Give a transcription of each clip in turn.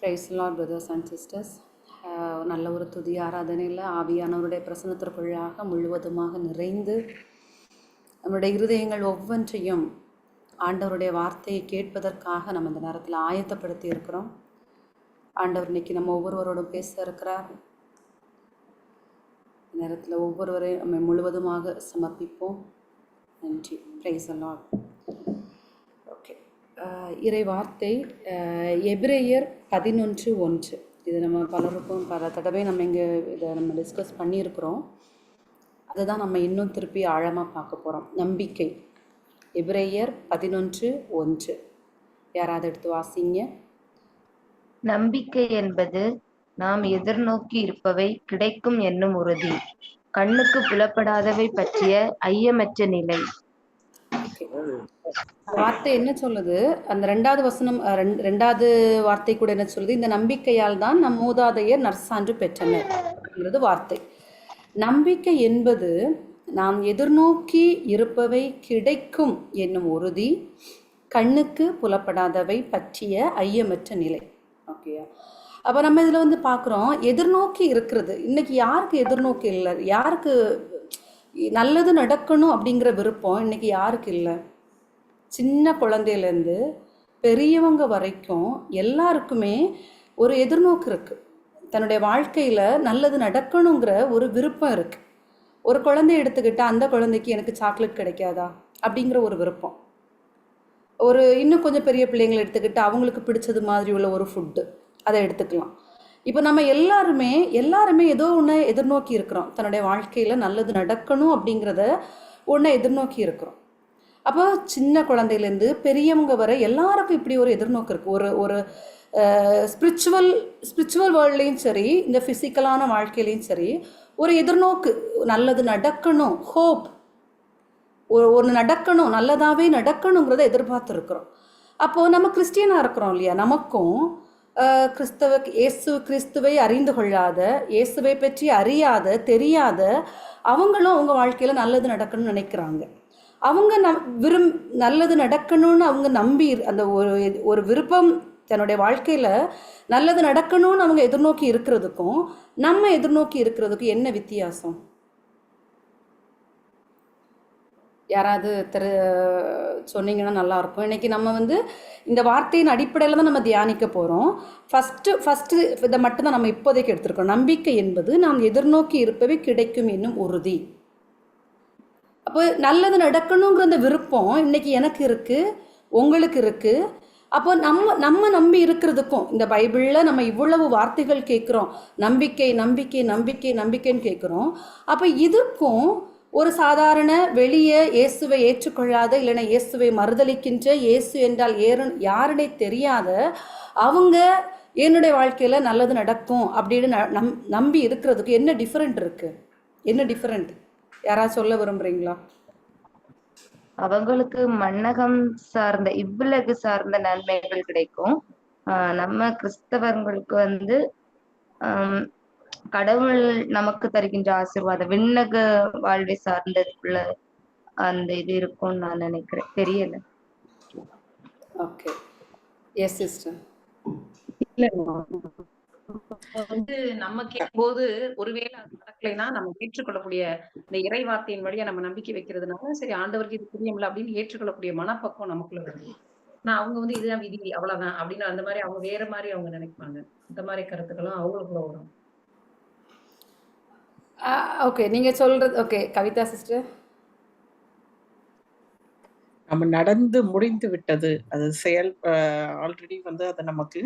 Price Lord brothers and sisters. நல்ல ஒரு துதி ஆராதனையில் ஆவியானவருடைய பிரசனத்திற்குள்ளாக முழுவதுமாக நிறைந்து நம்முடைய இருதயங்கள் ஒவ்வொன்றையும் ஆண்டவருடைய வார்த்தையை கேட்பதற்காக நம்ம இந்த நேரத்தில் ஆயத்தப்படுத்தி இருக்கிறோம். ஆண்டவர் இன்னைக்கு நம்ம ஒவ்வொருவரோடும் பேச இருக்கிறார். நேரத்தில் ஒவ்வொருவரையும் நம்ம முழுவதுமாக சமர்ப்பிப்போம். நன்றி. Price Lord. ஓகே, இறை வார்த்தை எபிரேயர் 11:1. இது நம்ம பலருக்கும் பல தடவை நம்ம இங்கே இதை நம்ம டிஸ்கஸ் பண்ணியிருக்கிறோம். அதுதான் நம்ம இன்னும் திருப்பி ஆழமாக பார்க்க போகிறோம். நம்பிக்கை. எபிரேயர் 11:1. யாராவது எடுத்து வாசிங்க. நம்பிக்கை என்பது நாம் எதிர்நோக்கி இருப்பவை கிடைக்கும் என்னும் உறுதி, கண்ணுக்கு புலப்படாதவை பற்றிய ஐயமற்ற நிலை. வார்த்தை என்ன சொல்லுது? அந்த ரெண்டாவது வசனம், ரெண்டாவது வார்த்தை கூட என்ன சொல்லுது? இந்த நம்பிக்கையால் தான் நம் மூதாதையர் நற்சான்று பெற்றனர் அப்படிங்கிறது வார்த்தை. நம்பிக்கை என்பது நாம் எதிர்நோக்கி இருப்பவை கிடைக்கும் என்னும் உறுதி, கண்ணுக்கு புலப்படாதவை பற்றிய ஐயமற்ற நிலை. ஓகேயா? அப்போ நம்ம இதில் வந்து பார்க்குறோம், எதிர்நோக்கி இருக்கிறது. இன்னைக்கு யாருக்கு எதிர்நோக்கி இல்லை? யாருக்கு நல்லது நடக்கணும் அப்படிங்கிற விருப்பம் இன்னைக்கு யாருக்கு இல்லை? சின்ன குழந்தையிலேருந்து பெரியவங்க வரைக்கும் எல்லாருக்குமே ஒரு எதிர்நோக்கு இருக்குது. தன்னுடைய வாழ்க்கையில் நல்லது நடக்கணுங்கிற ஒரு விருப்பம் இருக்குது. ஒரு குழந்தைய எடுத்துக்கிட்டால் அந்த குழந்தைக்கு எனக்கு சாக்லேட் கிடைக்காதா அப்படிங்கிற ஒரு விருப்பம். ஒரு இன்னும் கொஞ்சம் பெரிய பிள்ளைங்களை எடுத்துக்கிட்டு அவங்களுக்கு பிடிச்சது மாதிரி உள்ள ஒரு ஃபுட்டு அதை எடுத்துக்கலாம். இப்போ நம்ம எல்லாருமே ஏதோ ஒன்று எதிர்நோக்கி இருக்கிறோம். தன்னுடைய வாழ்க்கையில் நல்லது நடக்கணும் அப்படிங்கிறத ஒன்றை எதிர்நோக்கி இருக்கிறோம். அப்போ சின்ன குழந்தையிலேருந்து பெரியவங்க வரை எல்லாருக்கும் இப்படி ஒரு எதிர்நோக்கு இருக்குது. ஒரு ஸ்பிரிச்சுவல் வேர்ல்ட்லேயும் சரி, இந்த ஃபிசிக்கலான வாழ்க்கையிலையும் சரி, ஒரு எதிர்நோக்கு. நல்லது நடக்கணும், ஹோப், ஒன்று நடக்கணும், நல்லதாகவே நடக்கணுங்கிறத எதிர்பார்த்துருக்குறோம். அப்போது நம்ம கிறிஸ்டியனாக இருக்கிறோம் இல்லையா? நமக்கும் கிறிஸ்துவை அறிந்து கொள்ளாத, இயேசுவை பற்றி அறியாத, தெரியாத அவங்களும் அவங்க வாழ்க்கையில் நல்லது நடக்கணும்னு நினைக்கிறாங்க. அவங்க நல்லது நடக்கணும்னு அவங்க நம்பி அந்த ஒரு விருப்பம், தன்னுடைய வாழ்க்கையில் நல்லது நடக்கணும்னு அவங்க எதிர்நோக்கி இருக்கிறதுக்கும் நம்ம எதிர்நோக்கி இருக்கிறதுக்கும் என்ன வித்தியாசம்? யாராவது சொன்னீங்கன்னா நல்லாயிருக்கும். இன்றைக்கி நம்ம வந்து இந்த வார்த்தையின் அடிப்படையில் தான் நம்ம தியானிக்க போகிறோம். ஃபஸ்ட்டு இதை மட்டும்தான் நம்ம இப்போதைக்கு எடுத்துருக்கோம். நம்பிக்கை என்பது நாம் எதிர்நோக்கி இருப்பவை கிடைக்கும் என்னும் உறுதி. அப்போ நல்லது நடக்கணுங்கிற அந்த விருப்பம் இன்னைக்கு எனக்கு இருக்குது, உங்களுக்கு இருக்குது. அப்போ நம்ம நம்பி இருக்கிறதுக்கும், இந்த பைபிளில் நம்ம இவ்வளவு வார்த்தைகள் கேட்குறோம், நம்பிக்கை நம்பிக்கை நம்பிக்கை நம்பிக்கைன்னு கேட்குறோம். அப்போ இதுக்கும் ஒரு சாதாரண வெளியே இயேசுவை ஏற்றுக்கொள்ளாத, இல்லைன்னா இயேசுவை மறுதளிக்கின்ற, இயேசு என்றால் யாருனே தெரியாத அவங்க என்னுடைய வாழ்க்கையில் நல்லது நடக்கும் அப்படின்னு நம்பி இருக்கிறதுக்கு என்ன டிஃப்ரெண்ட் இருக்குது? என்ன டிஃப்ரெண்ட்? யாராவது சொல்ல விரும்புறீங்களா? அவங்களுக்கு மன்னகம் சார்ந்த, இவ்வுலகு சார்ந்த நன்மைகள் கிடைக்கும். நம்ம கிறிஸ்தவர்களுக்கு வந்து கடவுள் நமக்கு தருகின்ற ஆசீர்வாதம் விண்ணக வாழ்வை சார்ந்ததுக்குள்ள அந்த இது இருக்கும்னு நான் நினைக்கிறேன். தெரியல. Okay, yes sister. வந்து நம்ம கேட்கும்போது ஒருவேளை அது நடக்கலைன்னா நம்ம ஏற்றுக்கொள்ளக்கூடிய இந்த இறை வார்த்தையின் வழியா நம்ம நம்பிக்கை வைக்கிறதுனால சரி ஆண்டவருக்கு இது புரியல அப்படின்னு ஏற்றுக்கொள்ளக்கூடிய மனப்பக்குவம் நமக்குள்ள வருது. நான் அவங்க வந்து இதுதான் விதி அவ்வளவுதான் அப்படின்னு அந்த மாதிரி அவங்க வேற மாதிரி அவங்க நினைப்பாங்க. இந்த மாதிரி கருத்துக்களும் அவங்களுக்குள்ள வரும். ஓகே, நீங்க சொல்றது ஓகே. கவிதா சிஸ்டர், நம்ம நடந்து முடிந்து விட்டது, அது செயல் ஆல்ரெடி வந்து அதை நமக்கு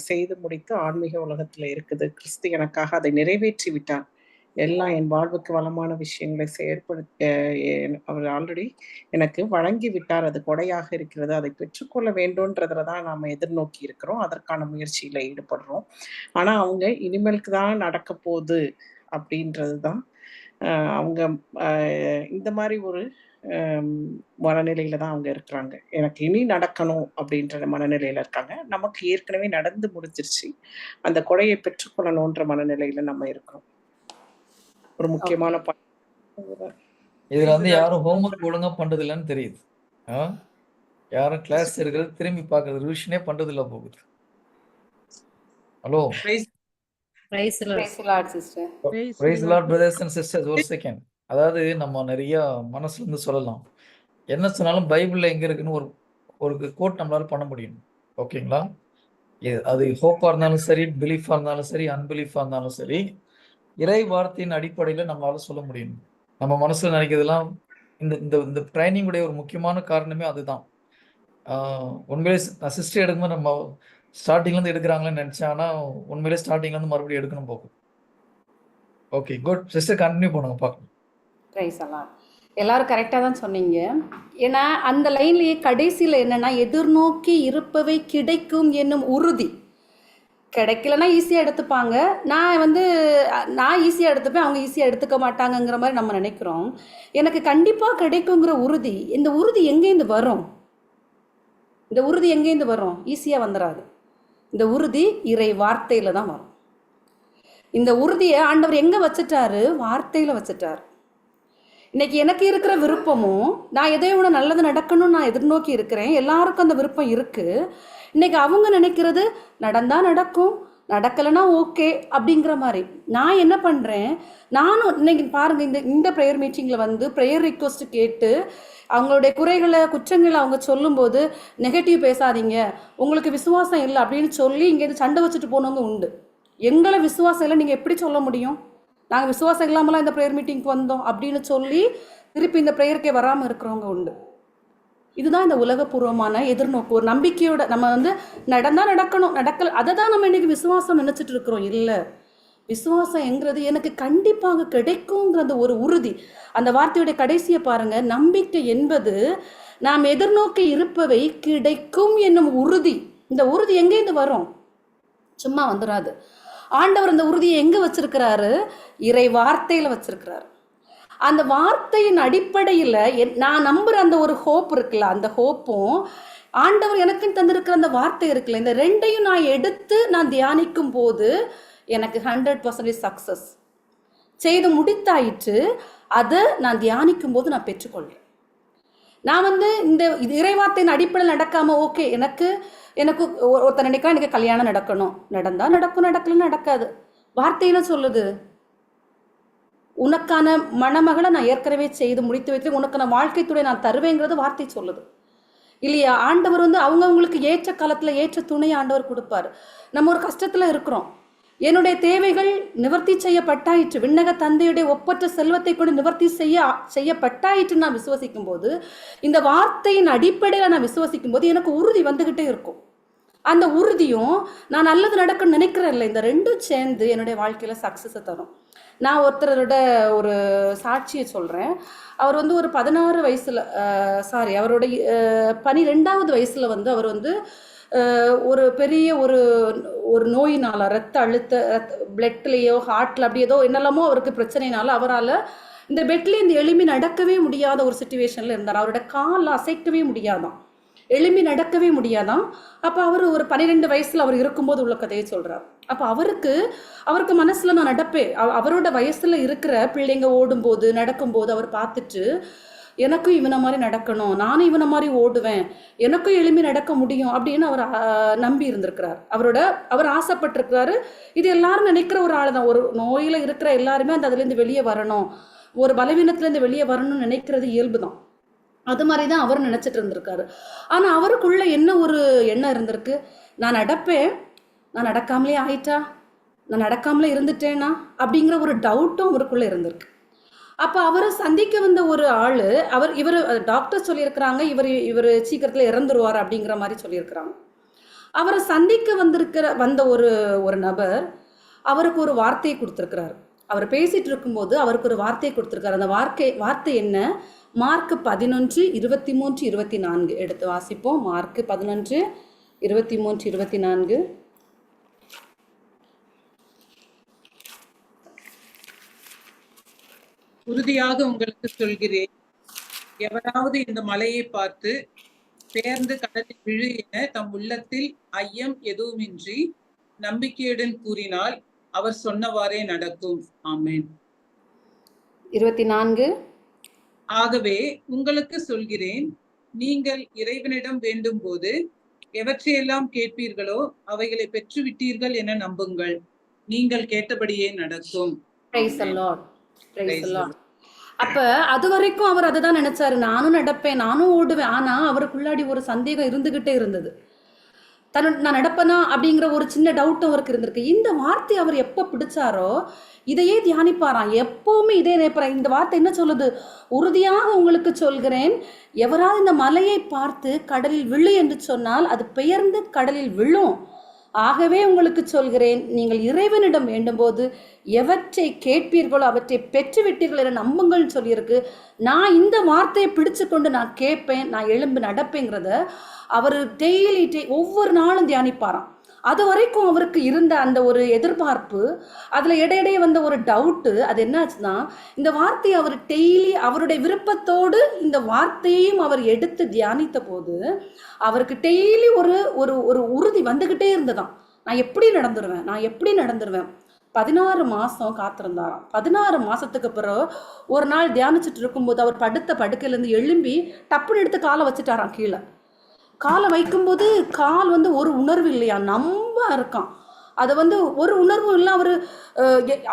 செய்து முடித்து ஆன்மீக உலகத்துல இருக்குது. கிறிஸ்து எனக்காக அதை நிறைவேற்றி விட்டார். எல்லாம் என் வாழ்வுக்கு வளமான விஷயங்களை செயற்படுத்த அவர் ஆல்ரெடி எனக்கு வழங்கி விட்டார். அது கொடையாக இருக்கிறது, அதை பெற்றுக்கொள்ள வேண்டும்ன்றதுலதான் நாம எதிர்நோக்கி இருக்கிறோம், அதற்கான முயற்சியில ஈடுபடுறோம். ஆனா அவங்க இனிமேலுக்கு தான் நடக்க போகுது அப்படின்றதுதான் அவங்க இந்த மாதிரி ஒரு மனநிலையில தான் அவங்க இருக்கிறாங்க. எனக்கு இனி நடக்கணும் அப்படின்ற மனநிலையில இருக்காங்க. நமக்கு ஏற்கனவே நடந்து முடிஞ்சிருச்சு, அந்த கொடையை பெற்றுக்கொள்ளணும்ன்ற மனநிலையில நம்ம இருக்கிறோம். ஒரு முக்கியமான இதுல வந்து யாரும் ஹோம்ஒர்க் ஒழுங்கா பண்றது இல்லைன்னு தெரியுது. யாரும் கிளாஸ் இருக்கிறது திரும்பி பார்க்கறது ரிவிஷனே பண்றது இல்ல போகுது. Hello, Praise Praise the Lord. Praise the Lord, sister. Praise Lord brothers and sisters. ஒரு செகண்ட். அதாவது நம்ம நிறைய மனசுல இருந்து சொல்லலாம். என்ன சொன்னாலும் பைபிள்ல எங்க இருக்குன்னு ஒரு ஒரு கோட் நம்மளால பண்ண முடியும். ஓகேங்களா? அது ஹோப்பா இருந்தாலும் சரி, பிலீஃபா இருந்தாலும் சரி, அன்பிலீஃபா இருந்தாலும் சரி, இறை வார்த்தையின் அடிப்படையில நம்மளால சொல்ல முடியும். நம்ம மனசுல நினைக்கிறதெல்லாம் இந்த இந்த இந்த ட்ரைனிங் உடைய ஒரு முக்கியமான காரணமே அதுதான். உண்மையிலே சிஸ்டர் எடுக்கும்போது நம்ம ஸ்டார்டிங்ல இருந்து எடுக்கிறாங்களேன்னு நினைச்சேன். ஆனா உண்மையிலே ஸ்டார்டிங்ல இருந்து மறுபடியும் எடுக்கணும் போகும். ஓகே, குட் சிஸ்டர், கண்டினியூ பண்ணுங்க பார்க்கலாம். பிரைஸ் எல்லாம் எல்லாரும் கரெக்டாக தான் சொன்னீங்க. ஏன்னா அந்த லைன்லேயே கடைசியில் என்னென்னா, எதிர்நோக்கி இருப்பவை கிடைக்கும் என்னும் உறுதி. கிடைக்கலன்னா ஈஸியாக எடுத்துப்பாங்க. நான் ஈஸியாக எடுத்துப்பேன், அவங்க ஈஸியாக எடுத்துக்க மாட்டாங்கங்கிற மாதிரி நம்ம நினைக்கிறோம். எனக்கு கண்டிப்பாக கிடைக்குங்கிற உறுதி, இந்த உறுதி எங்கேருந்து வரும்? இந்த உறுதி எங்கேருந்து வரும்? ஈஸியாக வந்துடாது. இந்த உறுதி இறை வார்த்தையில் தான் வரும். இந்த உறுதியை ஆண்டவர் எங்கே வச்சுட்டாரு? வார்த்தையில் வச்சுட்டார். இன்னைக்கு எனக்கு இருக்கிற விருப்பமும், நான் எதையோ ஒன்று நல்லது நடக்கணும்னு நான் எதிர்நோக்கி இருக்கிறேன். எல்லாருக்கும் அந்த விருப்பம் இருக்குது. இன்னைக்கு அவங்க நினைக்கிறது நடந்தால் நடக்கும், நடக்கலைன்னா ஓகே அப்படிங்கிற மாதிரி. நான் என்ன பண்ணுறேன், நானும் இன்னைக்கு பாருங்கள், இந்த ப்ரேயர் மீட்டிங்கில் ப்ரேயர் ரிக்வஸ்ட் கேட்டு அவங்களுடைய குறைகளை குற்றங்களை அவங்க சொல்லும்போது நெகட்டிவ் பேசாதீங்க, உங்களுக்கு விசுவாசம் இல்லை அப்படின்னு சொல்லி இங்கேருந்து சண்டை வச்சுட்டு போனவங்க உண்டு. எங்களை விசுவாசம் இல்லை நீங்கள் எப்படி சொல்ல முடியும்? நாங்கள் விசுவாசம் இல்லாமலாம் இந்த ப்ரேயர் மீட்டிங்க்கு வந்தோம் அப்படின்னு சொல்லி திருப்பி இந்த ப்ரேயருக்கே வராமல் இருக்கிறவங்க உண்டு. இதுதான் இந்த உலகப்பூர்வமான எதிர்நோக்கு. ஒரு நம்பிக்கையோட நம்ம நடந்தால் நடக்கணும், நடக்கல அதை தான் நம்ம இன்றைக்கி விசுவாசம் நினச்சிட்டு இருக்கிறோம். இல்லை, விசுவாசம் என்கிறது எனக்கு கண்டிப்பாக கிடைக்குங்கிறது ஒரு உறுதி. அந்த வார்த்தையோட கடைசியை பாருங்கள், நம்பிக்கை என்பது நாம் எதிர்நோக்கி இருப்பவை கிடைக்கும் என்னும் உறுதி. இந்த உறுதி எங்கேருந்து வரும்? சும்மா வந்துடாது. ஆண்டவர் அந்த உறுதியை எங்கே வச்சிருக்கிறாரு? இறை வார்த்தையில் வச்சிருக்கிறாரு. அந்த வார்த்தையின் அடிப்படையில் நான் நம்புகிற அந்த ஒரு ஹோப் இருக்குல்ல, அந்த ஹோப்பும் ஆண்டவர் எனக்குன்னு தந்திருக்கிற அந்த வார்த்தை இருக்குல்ல, இந்த ரெண்டையும் நான் எடுத்து நான் தியானிக்கும் போது எனக்கு 100% சக்ஸஸ் செய்து முடித்தாயிற்று. அதை நான் தியானிக்கும் போது நான் பெற்றுக்கொள்கிறேன். நான் இந்த இறைவார்த்தையின் அடிப்படையில் நடக்காமல் ஓகே, எனக்கு ஒருத்தர் நினைக்கலாம் எனக்கு கல்யாணம் நடக்கணும், நடந்தால் நடக்கும், நடக்கலன்னு நடக்காது. வார்த்தை என்ன சொல்லுது? உனக்கான மணமகளை நான் ஏற்கனவே செய்து முடித்து வைத்து உனக்கான வாழ்க்கை துணை நான் தருவேங்கிறது வார்த்தை சொல்லுது இல்லையா? ஆண்டவர் அவங்கவுங்களுக்கு ஏற்ற காலத்தில் ஏற்ற துணை ஆண்டவர் கொடுப்பார். நம்ம ஒரு கஷ்டத்தில் இருக்கிறோம், என்னுடைய தேவைகள் நிவர்த்தி செய்யப்பட்டாயிற்று, விண்ணக தந்தையுடைய ஒப்பற்ற செல்வத்தை கொண்டு நிவர்த்தி செய்யப்பட்டாயிற்று நான் விசுவசிக்கும் போது, இந்த வார்த்தையின் அடிப்படையில் நான் விசுவசிக்கும் போது எனக்கு உறுதி வந்துக்கிட்டே இருக்கும். அந்த உறுதியும் நான் நல்லது நடக்கணும்னு நினைக்கிறேன் இல்லை, இந்த ரெண்டும் சேர்ந்து என்னுடைய வாழ்க்கையில் சக்ஸஸை தரும். நான் ஒருத்தரோட ஒரு சாட்சியை சொல்கிறேன். அவர் ஒரு 16 வயசில் அவருடைய 12வது வயசில் அவர் ஒரு பெரிய ஒரு நோயினால் ரத்த அழுத்த பிளட்லேயோ ஹார்ட்டில் அப்படி ஏதோ என்னெல்லாமோ அவருக்கு பிரச்சனைனால அவரால் இந்த பெட்லேருந்து எழும்பி நடக்கவே முடியாத ஒரு சுச்சுவேஷனில் இருந்தார். அவரோட கால் அசைக்கவே முடியாதான், எழும்பி நடக்கவே முடியாதான். அப்போ அவர் ஒரு 12 வயசில் அவர் இருக்கும்போது உள்ள கதையை சொல்கிறார். அப்போ அவருக்கு மனசில் நான் நடப்பேன், அவரோட வயசில் இருக்கிற பிள்ளைங்க ஓடும்போது நடக்கும்போது அவர் பார்த்துட்டு எனக்கும் இவனை மாதிரி நடக்கணும், நானும் இவனை மாதிரி ஓடுவேன், எனக்கும் எழும்பி நடக்க முடியும் அப்படின்னு அவர் நம்பி இருந்திருக்கிறார். அவர் ஆசைப்பட்டிருக்கிறாரு. இது எல்லாரும் நினைக்கிற ஒரு ஆள் தான். ஒரு நோயில் இருக்கிற எல்லாருமே அதுலேருந்து வெளியே வரணும், ஒரு பலவீனத்துலேருந்து வெளியே வரணும்னு நினைக்கிறது இயல்பு தான். அது மாதிரி தான் அவர் நினச்சிட்டு இருந்திருக்காரு. ஆனால் அவருக்குள்ளே என்ன ஒரு எண்ணம் இருந்திருக்கு, நான் நடப்பேன், நான் நடக்காமலே ஆயிட்டா, நான் நடக்காமலே இருந்துட்டேனா அப்படிங்கிற ஒரு டவுட்டும் அவருக்குள்ளே இருந்திருக்கு. அப்போ அவரை சந்திக்க வந்த ஒரு ஆள், இவர் டாக்டர் சொல்லியிருக்கிறாங்க இவர் சீக்கிரத்தில் இறந்துருவார் அப்படிங்கிற மாதிரி சொல்லியிருக்கிறாங்க. அவரை சந்திக்க வந்த ஒரு நபர் அவருக்கு ஒரு வார்த்தையை கொடுத்துருக்கிறார். அவர் பேசிகிட்டு இருக்கும்போது அவருக்கு ஒரு வார்த்தையை கொடுத்துருக்காரு. அந்த வார்த்தை என்ன? மார்க் 11:23-24 எடுத்து வாசிப்போம். மார்க் 11:23-24. உறுதியாக உங்களுக்கு சொல்கிறேன், எவராவது இந்த மலையை பார்த்து பெயர்ந்து கடலில் விழு என தம் உள்ளத்தில் ஐயம் எதுவுமின்றி நம்பிக்கையுடன் கூறினால் அவர் சொன்னவாறே நடக்கும். ஆமென். 24. ஆகவே உங்களுக்கு சொல்கிறேன், நீங்கள் இறைவனிடம் வேண்டும் போது எவற்றையெல்லாம் கேட்பீர்களோ அவைகளை பெற்றுவிட்டீர்கள் என நம்புங்கள். நீங்கள் கேட்டபடியே நடக்கும். Praise the Lord. Praise Praise the the Lord. Lord. அப்ப அது வரைக்கும் அவர் அதுதான் நினைச்சாரு, நானும் நடப்பேன், நானும் ஓடுவேன். ஆனா அவருக்குள்ளாடி ஒரு சந்தேகம் இருந்துகிட்டே இருந்தது. நான் நடப்பேனா அப்படிங்கிற ஒரு சின்ன டவுட்டும் அவருக்கு இருந்திருக்கு. இந்த வார்த்தை அவர் எப்ப பிடிச்சாரோ இதையே தியானிப்பாராம். எப்பவுமே இதே நினைப்பாராம். இந்த வார்த்தை என்ன சொல்லுது? உறுதியாக உங்களுக்கு சொல்கிறேன், எவராவது இந்த மலையை பார்த்து கடலில் விழு என்று சொன்னால் அது பெயர்ந்து கடலில் விழும். ஆகவே உங்களுக்கு சொல்கிறேன், நீங்கள் இறைவனிடம் வேண்டும்போது எவற்றை கேட்பீர்களோ அவற்றை பெற்றுவிட்டீர்கள் என நம்புங்கள்னு சொல்லியிருக்கு. நான் இந்த வார்த்தையை பிடிச்சு கொண்டு நான் கேட்பேன், நான் எழும்பு நடப்பேங்கிறத அவர் டெய்லி ஒவ்வொரு நாளும் தியானிப்பாராம். அது வரைக்கும் அவருக்கு இருந்த அந்த ஒரு எதிர்பார்ப்பு, அதில் இடையிடையே வந்த ஒரு டவுட்டு, அது என்னாச்சுன்னா இந்த வார்த்தையை அவர் டெய்லி அவருடைய விருப்பத்தோடு இந்த வார்த்தையையும் அவர் எடுத்து தியானித்த போது அவருக்கு டெய்லி ஒரு ஒரு ஒரு உறுதி வந்துக்கிட்டே இருந்ததாம். நான் எப்படி நடந்துருவேன். 16 மாதம் காத்திருந்தாராம். 16 மாதத்துக்கு பிறகு ஒரு நாள் தியானிச்சுட்டு இருக்கும்போது அவர் படுத்த படுக்கையிலேருந்து எழும்பி டப்புன்னு எடுத்து காலை வச்சுட்டாராம் கீழே. காலை வைக்கும்போது கால் ஒரு உணர்வு இல்லையா, நம்ப இருக்கான். அதை ஒரு உணர்வும் இல்லை.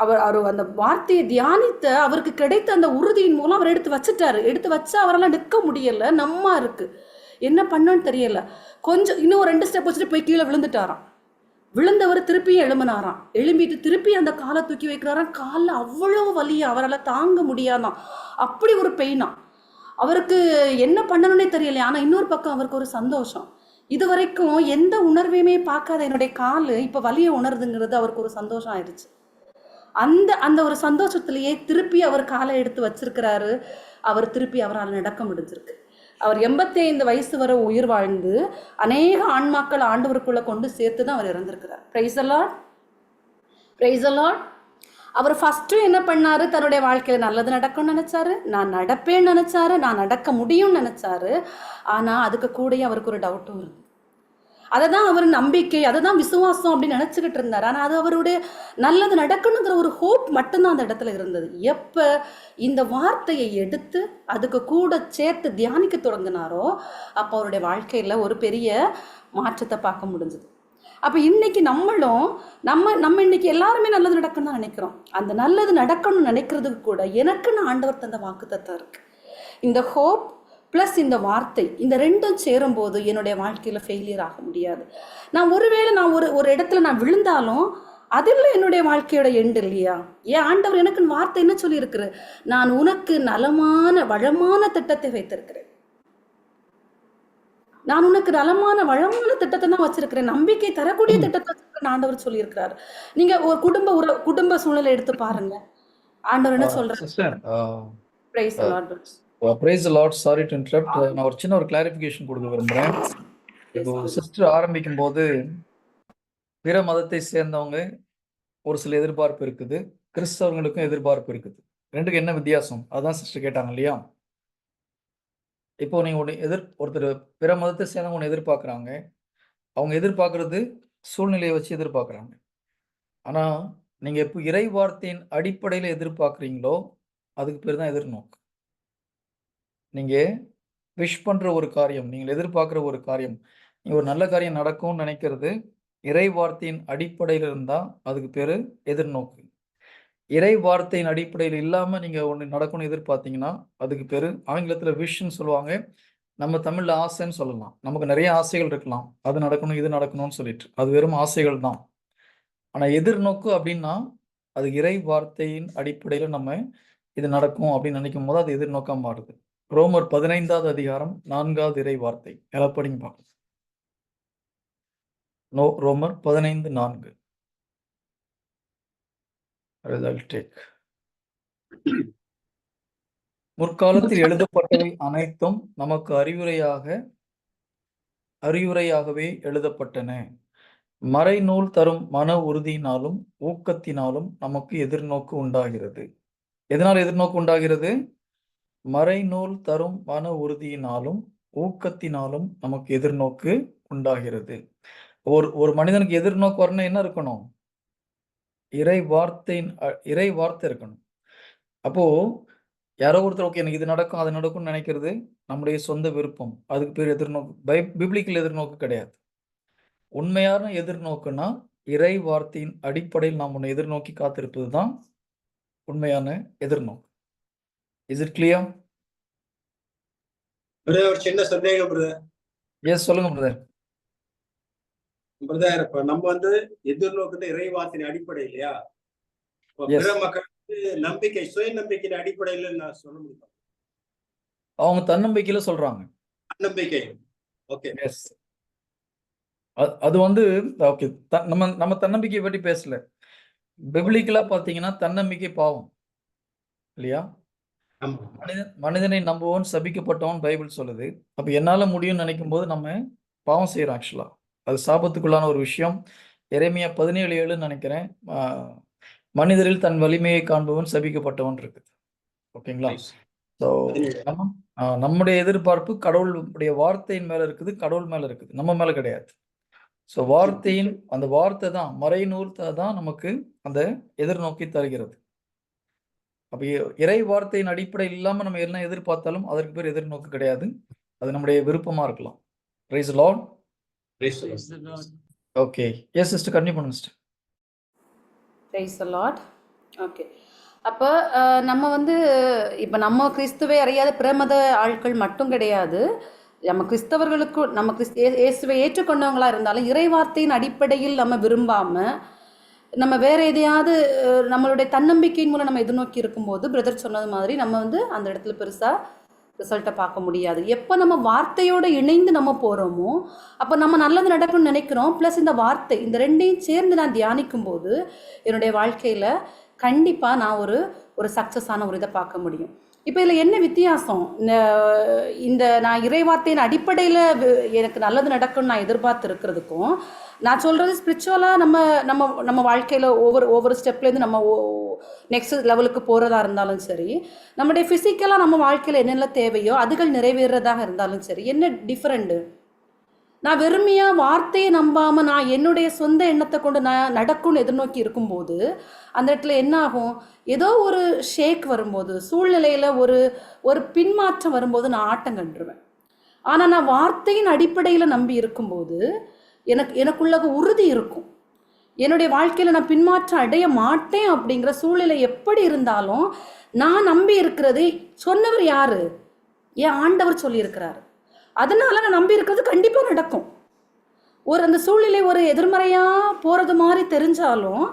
அவர் அந்த வார்த்தையை தியானித்த அவருக்கு கிடைத்த அந்த உறுதியின் மூலம் அவர் எடுத்து வச்சா அவரால் நிற்க முடியலை, நம்மா இருக்கு, என்ன பண்ணன்னு தெரியல. கொஞ்சம் இன்னும் 2 ஸ்டெப் வச்சுட்டு போய் கீழே விழுந்துட்டாராம். விழுந்தவர் திருப்பியும் எழும்பினாராம். எழும்பிட்டு திருப்பி அந்த காலை தூக்கி வைக்கிறாராம். காலில் அவ்வளோ வலியா, அவரால் தாங்க முடியாதான், அப்படி ஒரு பெயினா. அவருக்கு என்ன பண்ணணும்னே தெரியல. ஆனால் இன்னொரு பக்கம் அவருக்கு ஒரு சந்தோஷம். இது வரைக்கும் எந்த உணர்வையுமே பார்க்காத என்னுடைய கால் இப்போ வலியை உணருதுங்கிறது அவருக்கு ஒரு சந்தோஷம் ஆயிடுச்சு. அந்த ஒரு சந்தோஷத்திலேயே திருப்பி அவர் காலை எடுத்து வச்சிருக்கிறாரு. திருப்பி அவரால் நடக்க முடிஞ்சிருக்கு. அவர் 85 வயசு வரை உயிர் வாழ்ந்து அநேக ஆன்மாக்கள் ஆண்டவருக்குள்ள கொண்டு சேர்த்து தான் அவர் இறந்திருக்கிறார். Praise the Lord, praise the Lord. அவர் ஃபஸ்ட்டு என்ன பண்ணாரு? தன்னுடைய வாழ்க்கையில் நல்லது நடக்கும்னு நினச்சாரு, நான் நடப்பேன்னு நினச்சாரு, நான் நடக்க முடியும்னு நினச்சாரு. ஆனால் அதுக்கு கூடயே அவருக்கு ஒரு டவுட்டும் இருந்தது. அதை தான் அவர் நம்பிக்கை, அதை தான் விசுவாசம் அப்படின்னு நினச்சிக்கிட்டு இருந்தார். ஆனால் அது அவருடைய நல்லது நடக்கணுங்கிற ஒரு ஹோப் மட்டும்தான் அந்த இடத்துல இருந்தது. எப்போ இந்த வார்த்தையை எடுத்து அதுக்கு கூட சேர்த்து தியானிக்க தொடங்கினாரோ அப்போ அவருடைய வாழ்க்கையில் ஒரு பெரிய மாற்றத்தை பார்க்க முடிஞ்சது. அப்போ இன்னைக்கு நம்ம இன்னைக்கு எல்லாருமே நல்லது நடக்கணும்னு தான் நினைக்கிறோம். அந்த நல்லது நடக்கணும்னு நினைக்கிறதுக்கு கூட எனக்குன்னு ஆண்டவர் தந்த வாக்குத்தத்தம் இருக்கு. இந்த ஹோப் ப்ளஸ் இந்த வார்த்தை, இந்த ரெண்டும் சேரும்போது என்னுடைய வாழ்க்கையில் ஃபெயிலியர் ஆக முடியாது. ஒருவேளை ஒரு இடத்துல நான் விழுந்தாலும் அதில் என்னுடைய வாழ்க்கையோட எண்டு இல்லையா? ஏன் ஆண்டவர் எனக்கு வார்த்தை என்ன சொல்லியிருக்குரு? நான் உனக்கு நலமான வளமான திட்டத்தை வைத்திருக்கிறேன், நான் உனக்கு நலமான வளமான திட்டத்தை தான் வச்சிருக்கிறேன், நம்பிக்கை தரக்கூடிய திட்டத்தை வச்சிருக்கிறேன் ஆண்டவர் சொல்லியிருக்கிறார். நீங்க ஒரு குடும்ப சூழ்நிலை எடுத்து பாருங்க. ஆண்டவர் என்ன சொல்றாரு? Sister, praise the Lord. Praise the Lord. Sorry to interrupt. நான் ஒரு சின்ன கிளாரிஃபிகேஷன் கொடுக்க விரும்புகிறேன். இப்போ சிஸ்டர் ஆரம்பிக்கும் போது பிற மதத்தை சேர்ந்தவங்க ஒரு சில எதிர்பார்ப்பு இருக்குது, கிறிஸ்தவர்களுக்கும் எதிர்பார்ப்பு இருக்குது. ரெண்டுக்கும் என்ன வித்தியாசம்? அதான் சிஸ்டர் கேட்டாங்க இல்லையா? இப்போ நீங்கள் ஒருத்தர் பிற மதத்தை சேர்ந்தவங்க ஒன்று எதிர்பார்க்குறாங்க. அவங்க எதிர்பார்க்கறது சூழ்நிலையை வச்சு எதிர்பார்க்குறாங்க. ஆனால் நீங்கள் எப்போ இறை வார்த்தையின் அடிப்படையில் எதிர்பார்க்குறீங்களோ அதுக்கு பேர் தான் எதிர்நோக்கு. நீங்கள் விஷ் பண்ணுற ஒரு காரியம், நீங்கள் எதிர்பார்க்குற ஒரு காரியம், நீங்கள் ஒரு நல்ல காரியம் நடக்கும்னு நினைக்கிறது இறை வார்த்தையின் அடிப்படையில் இருந்தால் அதுக்கு பேர் எதிர்நோக்கு. இறை வார்த்தையின் அடிப்படையில் இல்லாமல் நீங்கள் ஒன்று நடக்கணும்னு எதிர்பார்த்தீங்கன்னா அதுக்கு பேர் ஆங்கிலத்தில் விஷன்னு சொல்லுவாங்க, நம்ம தமிழில் ஆசைன்னு சொல்லலாம். நமக்கு நிறைய ஆசைகள் இருக்கலாம், அது நடக்கணும் இது நடக்கணும்னு சொல்லிட்டு, அது வெறும் ஆசைகள் தான். ஆனால் எதிர்நோக்கு அப்படின்னா அது இறை வார்த்தையின் அடிப்படையில் நம்ம இது நடக்கும் அப்படின்னு நினைக்கும் போது அது எதிர்நோக்கா மாறுது. ரோமர் 15வது அதிகாரம் 4வது இறை வார்த்தை எல்லாம் படிங்க பார்க்கலாம். ரோமர் 15:4. முற்காலத்தில் எழுதப்பட்டவை அனைத்தும் நமக்கு அறிவுரையாகவே எழுதப்பட்டன. மறைநூல் தரும் மன உறுதியினாலும் ஊக்கத்தினாலும் நமக்கு எதிர்நோக்கு உண்டாகிறது. எதனால் எதிர்நோக்கு உண்டாகிறது? மறைநூல் தரும் மன உறுதியினாலும் ஊக்கத்தினாலும் நமக்கு எதிர்நோக்கு உண்டாகிறது. ஒரு மனிதனுக்கு எதிர்நோக்கு வரணும் என்ன இருக்கணும்? இறை வார்த்தை இருக்கணும். அப்போ யாரோ ஒருத்தர் ஓகே எனக்கு இது நடக்கும் அது நடக்கும்னு நினைக்கிறது நம்முடைய சொந்த விருப்பம், அதுக்கு பேர் எதிர்நோக்கு. பிப்ளிக்கல் எதிர்நோக்கு கிடையாது. உண்மையான எதிர்நோக்குனா இறை வார்த்தையின் அடிப்படையில் நாம் ஒன்று எதிர்நோக்கி காத்திருப்பது தான் உண்மையான எதிர்நோக்கு. Is it clear? ஒரு சின்ன சந்தேகம் பிரதர். எஸ், சொல்லுங்க பிரதர். பிரதர், இப்ப நம்ம வந்து எதிர்நோக்குறது இறைவார்த்தையின் அடிப்படை இல்லையா? Yes. பிற மக்களுக்கு நம்பிக்கை, சுய நம்பிக்கையின் அடிப்படையில் நான் சொல்ல முடியும். அவங்க தன்னம்பிக்கையில சொல்றாங்க. நம்பிக்கை. ஓகே. எஸ். அது வந்து ஓகே. நம்ம தன்னம்பிக்கையை பற்றி பேசல. பிப்ளிக்கலா பார்த்தீங்கன்னா தன்னம்பிக்கை பாவம் இல்லையா? ஆமா. மனிதனை நம்புவோன் சபிக்கப்பட்டவன் பைபிள் சொல்லுது. அப்ப என்னால முடியும்னு நினைக்கும் போது நம்ம பாவம் செய்யறோம். ஆக்சுவலா அது சாபத்துக்குள்ளான ஒரு விஷயம். எரேமியா 17:7 நினைக்கிறேன். மனிதரில் தன் வலிமையை காண்பவன் சபிக்கப்பட்டவன் இருக்குது. ஓகேங்களா? ஸோ நம்முடைய எதிர்பார்ப்பு கடவுளுடைய வார்த்தையின் மேல இருக்குது, கடவுள் மேல இருக்குது, நம்ம மேல கிடையாது. ஸோ அந்த வார்த்தை தான், மறைநூல் தான் நமக்கு அந்த எதிர்நோக்கி தருகிறது. அப்ப இறை வார்த்தையின் அடிப்படை இல்லாம நம்ம என்ன எதிர்பார்த்தாலும் அதற்கு பேர் எதிர்நோக்கு கிடையாது. அது நம்முடைய விருப்பமா இருக்கலாம். Praise the Lord. Okay. Yes sister, continue பண்ணுங்க sister. Praise the Lord. Okay. அப்போ நம்ம வந்து இப்போ நம்ம கிறிஸ்துவை அறியாத பிரமத ஆட்கள் மட்டும் கிடையாது. நம்ம கிறிஸ்தவர்களுக்கு நம்ம இயேசுவை ஏற்றுக்கொண்டவங்களா இருந்தாலும் இறைவார்த்தையின் அடிப்படையில் நம்ம விரும்பாமல் நம்ம வேறு எதையாவது நம்மளுடைய தன்னம்பிக்கையின் மூலம் நம்ம எதிர்நோக்கி இருக்கும்போது பிரதர் சொன்னது மாதிரி நம்ம வந்து அந்த இடத்துல பெருசாக ரிசல்ட்டை பார்க்க முடியாது. எப்போ நம்ம வார்த்தையோடு இணைந்து நம்ம போகிறோமோ அப்போ நம்ம நல்லது நடக்கும்னு நினைக்கிறோம். ப்ளஸ் இந்த வார்த்தை, இந்த ரெண்டையும் சேர்ந்து நான் தியானிக்கும் போது என்னுடைய வாழ்க்கையில் கண்டிப்பாக நான் ஒரு சக்ஸஸான ஒரு இதை பார்க்க முடியும். இப்போ இதில் என்ன வித்தியாசம்? இந்த நான் இறைவார்த்தையின் அடிப்படையில் எனக்கு நல்லது நடக்கும்னு நான் எதிர்பார்த்து இருக்கிறதுக்கும், நான் சொல்கிறது ஸ்பிரிச்சுவலாக நம்ம வாழ்க்கையில் ஒவ்வொரு ஸ்டெப்லேருந்து நம்ம நெக்ஸ்ட் லெவலுக்கு போகிறதா இருந்தாலும் சரி, நம்முடைய ஃபிசிக்கலாக நம்ம வாழ்க்கையில் என்னென்ன தேவையோ அதுகள் நிறைவேறதாக இருந்தாலும் சரி, என்ன டிஃப்ரெண்ட்டு? நான் வெறுமையாக வார்த்தையை நம்பாமல் நான் என்னுடைய சொந்த எண்ணத்தை கொண்டு நான் நடக்கும்னு எதிர்நோக்கி இருக்கும்போது அந்த இடத்துல என்ன ஆகும்? ஏதோ ஒரு ஷேக் வரும்போது, சூழ்நிலையில் ஒரு பின்மாற்றம் வரும்போது நான் ஆட்டம் கண்டுருவேன். ஆனால் நான் வார்த்தையின் அடிப்படையில் நம்பி இருக்கும்போது எனக்குள்ள உறுதி இருக்கும். என்னுடைய வாழ்க்கையில் நான் பின்மாற்றம் அடைய மாட்டேன் அப்படிங்கிற சூழ்நிலை எப்படி இருந்தாலும் நான் நம்பி இருக்கிறது சொன்னவர் யார்? என் ஆண்டவர் சொல்லியிருக்கிறாரு. அதனால நான் நம்பி இருக்கிறது கண்டிப்பாக நடக்கும். அந்த சூழ்நிலை ஒரு எதிர்மறையாக போகிறது மாதிரி தெரிஞ்சாலும்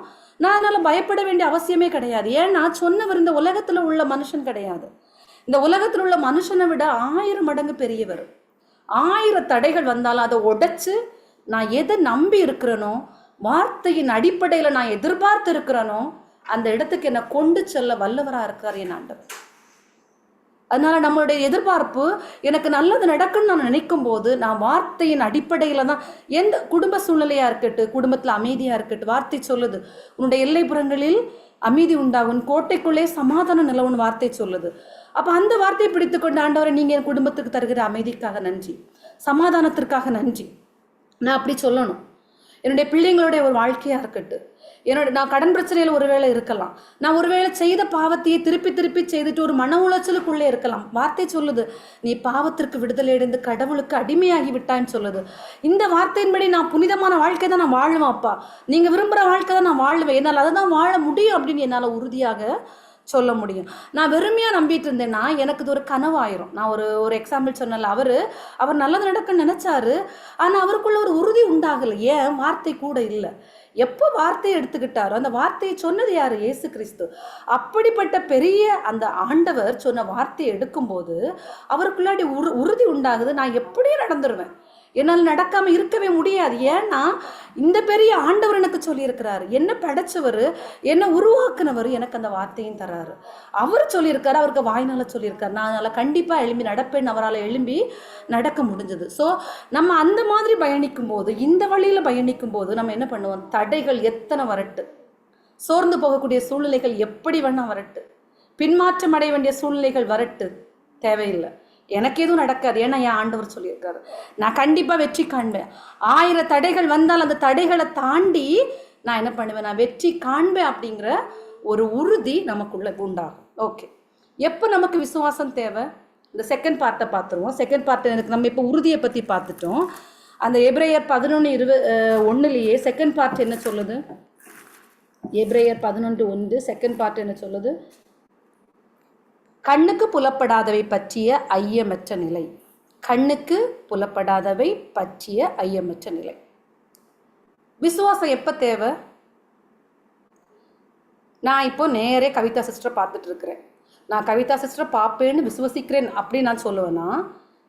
நான் அதனால் பயப்பட வேண்டிய அவசியமே கிடையாது. ஏன்னா சொன்னவர் இந்த உலகத்தில் உள்ள மனுஷன் கிடையாது. இந்த உலகத்தில் உள்ள மனுஷனை விட 1000 மடங்கு பெரியவர். 1000 தடைகள் வந்தாலும் அதை உடைச்சு நான் எதை நம்பி இருக்கிறேனோ, வார்த்தையின் அடிப்படையில் நான் எதிர்பார்த்து இருக்கிறேனோ அந்த இடத்துக்கு என்னை கொண்டு செல்ல வல்லவராக இருக்கார் என் ஆண்டவர். அதனால் நம்மளுடைய எதிர்பார்ப்பு எனக்கு நல்லது நடக்குன்னு நான் நினைக்கும் போது நான் வார்த்தையின் அடிப்படையில் தான், எந்த குடும்ப சூழ்நிலையாக இருக்கட்டும், குடும்பத்தில் அமைதியாக இருக்கட்டும், வார்த்தை சொல்லுது உன்னுடைய எல்லைப்புறங்களில் அமைதி உண்டாகும், கோட்டைக்குள்ளே சமாதானம் நிலவுன்னு வார்த்தை சொல்லுது. அப்போ அந்த வார்த்தையை பிடித்து கொண்டு ஆண்டவரை நீங்கள் என் குடும்பத்துக்கு தருகிற அமைதிக்காக நன்றி, சமாதானத்திற்காக நன்றி நான் அப்படி சொல்லணும். என்னுடைய பிள்ளைங்களுடைய ஒரு வாழ்க்கையாக இருக்கட்டும், நான் கடன் பிரச்சனையில் ஒருவேளை இருக்கலாம், நான் ஒருவேளை செய்த பாவத்தையே திருப்பி செய்துட்டு ஒரு மன உளைச்சலுக்குள்ளே இருக்கலாம். வார்த்தை சொல்லுது நீ பாவத்திற்கு விடுதலை அடைந்து கடவுளுக்கு அடிமையாகி விட்டான்னு சொல்லுது. இந்த வார்த்தையின்படி நான் புனிதமான வாழ்க்கை தான் நான் வாழுவேன் அப்பா, நீங்கள் விரும்புகிற வாழ்க்கை தான் நான் வாழுவேன், என்னால் அதை தான் வாழ முடியும் அப்படின்னு என்னால் உறுதியாக சொல்ல முடியும். நான் வெறுமையாக நம்பிட்டு இருந்தேன்னா எனக்கு இது ஒரு கனவாயிரும். நான் ஒரு எக்ஸாம்பிள் சொன்னல, அவர் நல்லது நடக்குன்னு நினச்சாரு, ஆனால் அவருக்குள்ள ஒரு உறுதி உண்டாகலை. ஏன்? வார்த்தை கூட இல்லை. எப்போ வார்த்தையை எடுத்துக்கிட்டாரோ அந்த வார்த்தையை சொன்னது யார்? இயேசு கிறிஸ்து. அப்படிப்பட்ட பெரிய அந்த ஆண்டவர் சொன்ன வார்த்தையை எடுக்கும்போது அவருக்குள்ளாடி உறுதி உண்டாகுது. நான் எப்படியும் நடந்துருவேன், என்னால் நடக்காமல் இருக்கவே முடியாது. ஏன்னா இந்த பெரிய ஆண்டவர் எனக்கு சொல்லியிருக்கிறாரு, என்ன படைச்சவர், என்ன உருவாக்குனவர் எனக்கு அந்த வார்த்தையும் தர்றாரு. அவர் சொல்லியிருக்காரு, அவருக்கு வாய்னால சொல்லியிருக்காரு. நான் அதனால் கண்டிப்பாக எழும்பி நடப்பேன், அவரால் எழும்பி நடக்க முடிஞ்சது. ஸோ நம்ம அந்த மாதிரி பயணிக்கும் போது, இந்த வழியில் பயணிக்கும் போது நம்ம என்ன பண்ணுவோம்? தடைகள் எத்தனை வரட்டு, சோர்ந்து போகக்கூடிய சூழ்நிலைகள் எப்படி வேணா வரட்டு, பின்மாற்றம் அடைய வேண்டிய சூழ்நிலைகள் வரட்டு, தேவையில்லை. எனக்கு எதுவும் நடக்காது, ஏன்னா என் ஆண்டவர் சொல்லியிருக்காரு, நான் கண்டிப்பாக வெற்றி காண்பேன். 1000 தடைகள் வந்தால் அந்த தடைகளை தாண்டி நான் என்ன பண்ணுவேன்? நான் வெற்றி காண்பேன் அப்படிங்கிற ஒரு உறுதி நமக்குள்ள உண்டாகும். ஓகே, எப்போ நமக்கு விசுவாசம் தேவை? இந்த செகண்ட் பார்ட்டை பார்த்துருவோம். செகண்ட் பார்ட்டை நம்ம இப்போ உறுதியை பற்றி பார்த்துட்டோம். அந்த எபிரேயர் 11:1 செகண்ட் பார்ட் என்ன சொல்லுது? எபிரேயர் 11:1 செகண்ட் பார்ட் என்ன சொல்லுது? கண்ணுக்கு புலப்படாதவை பற்றிய ஐயமற்ற நிலை. கண்ணுக்கு புலப்படாதவை பற்றிய ஐயமற்ற நிலை. விசுவாசம் எப்ப தேவை? நான் இப்போ நேரே கவிதா சிஸ்டரை பார்த்துட்டு இருக்கிறேன். நான் கவிதா சிஸ்டரை பார்ப்பேன்னு விசுவசிக்கிறேன் அப்படின்னு நான் சொல்லுவேன்னா,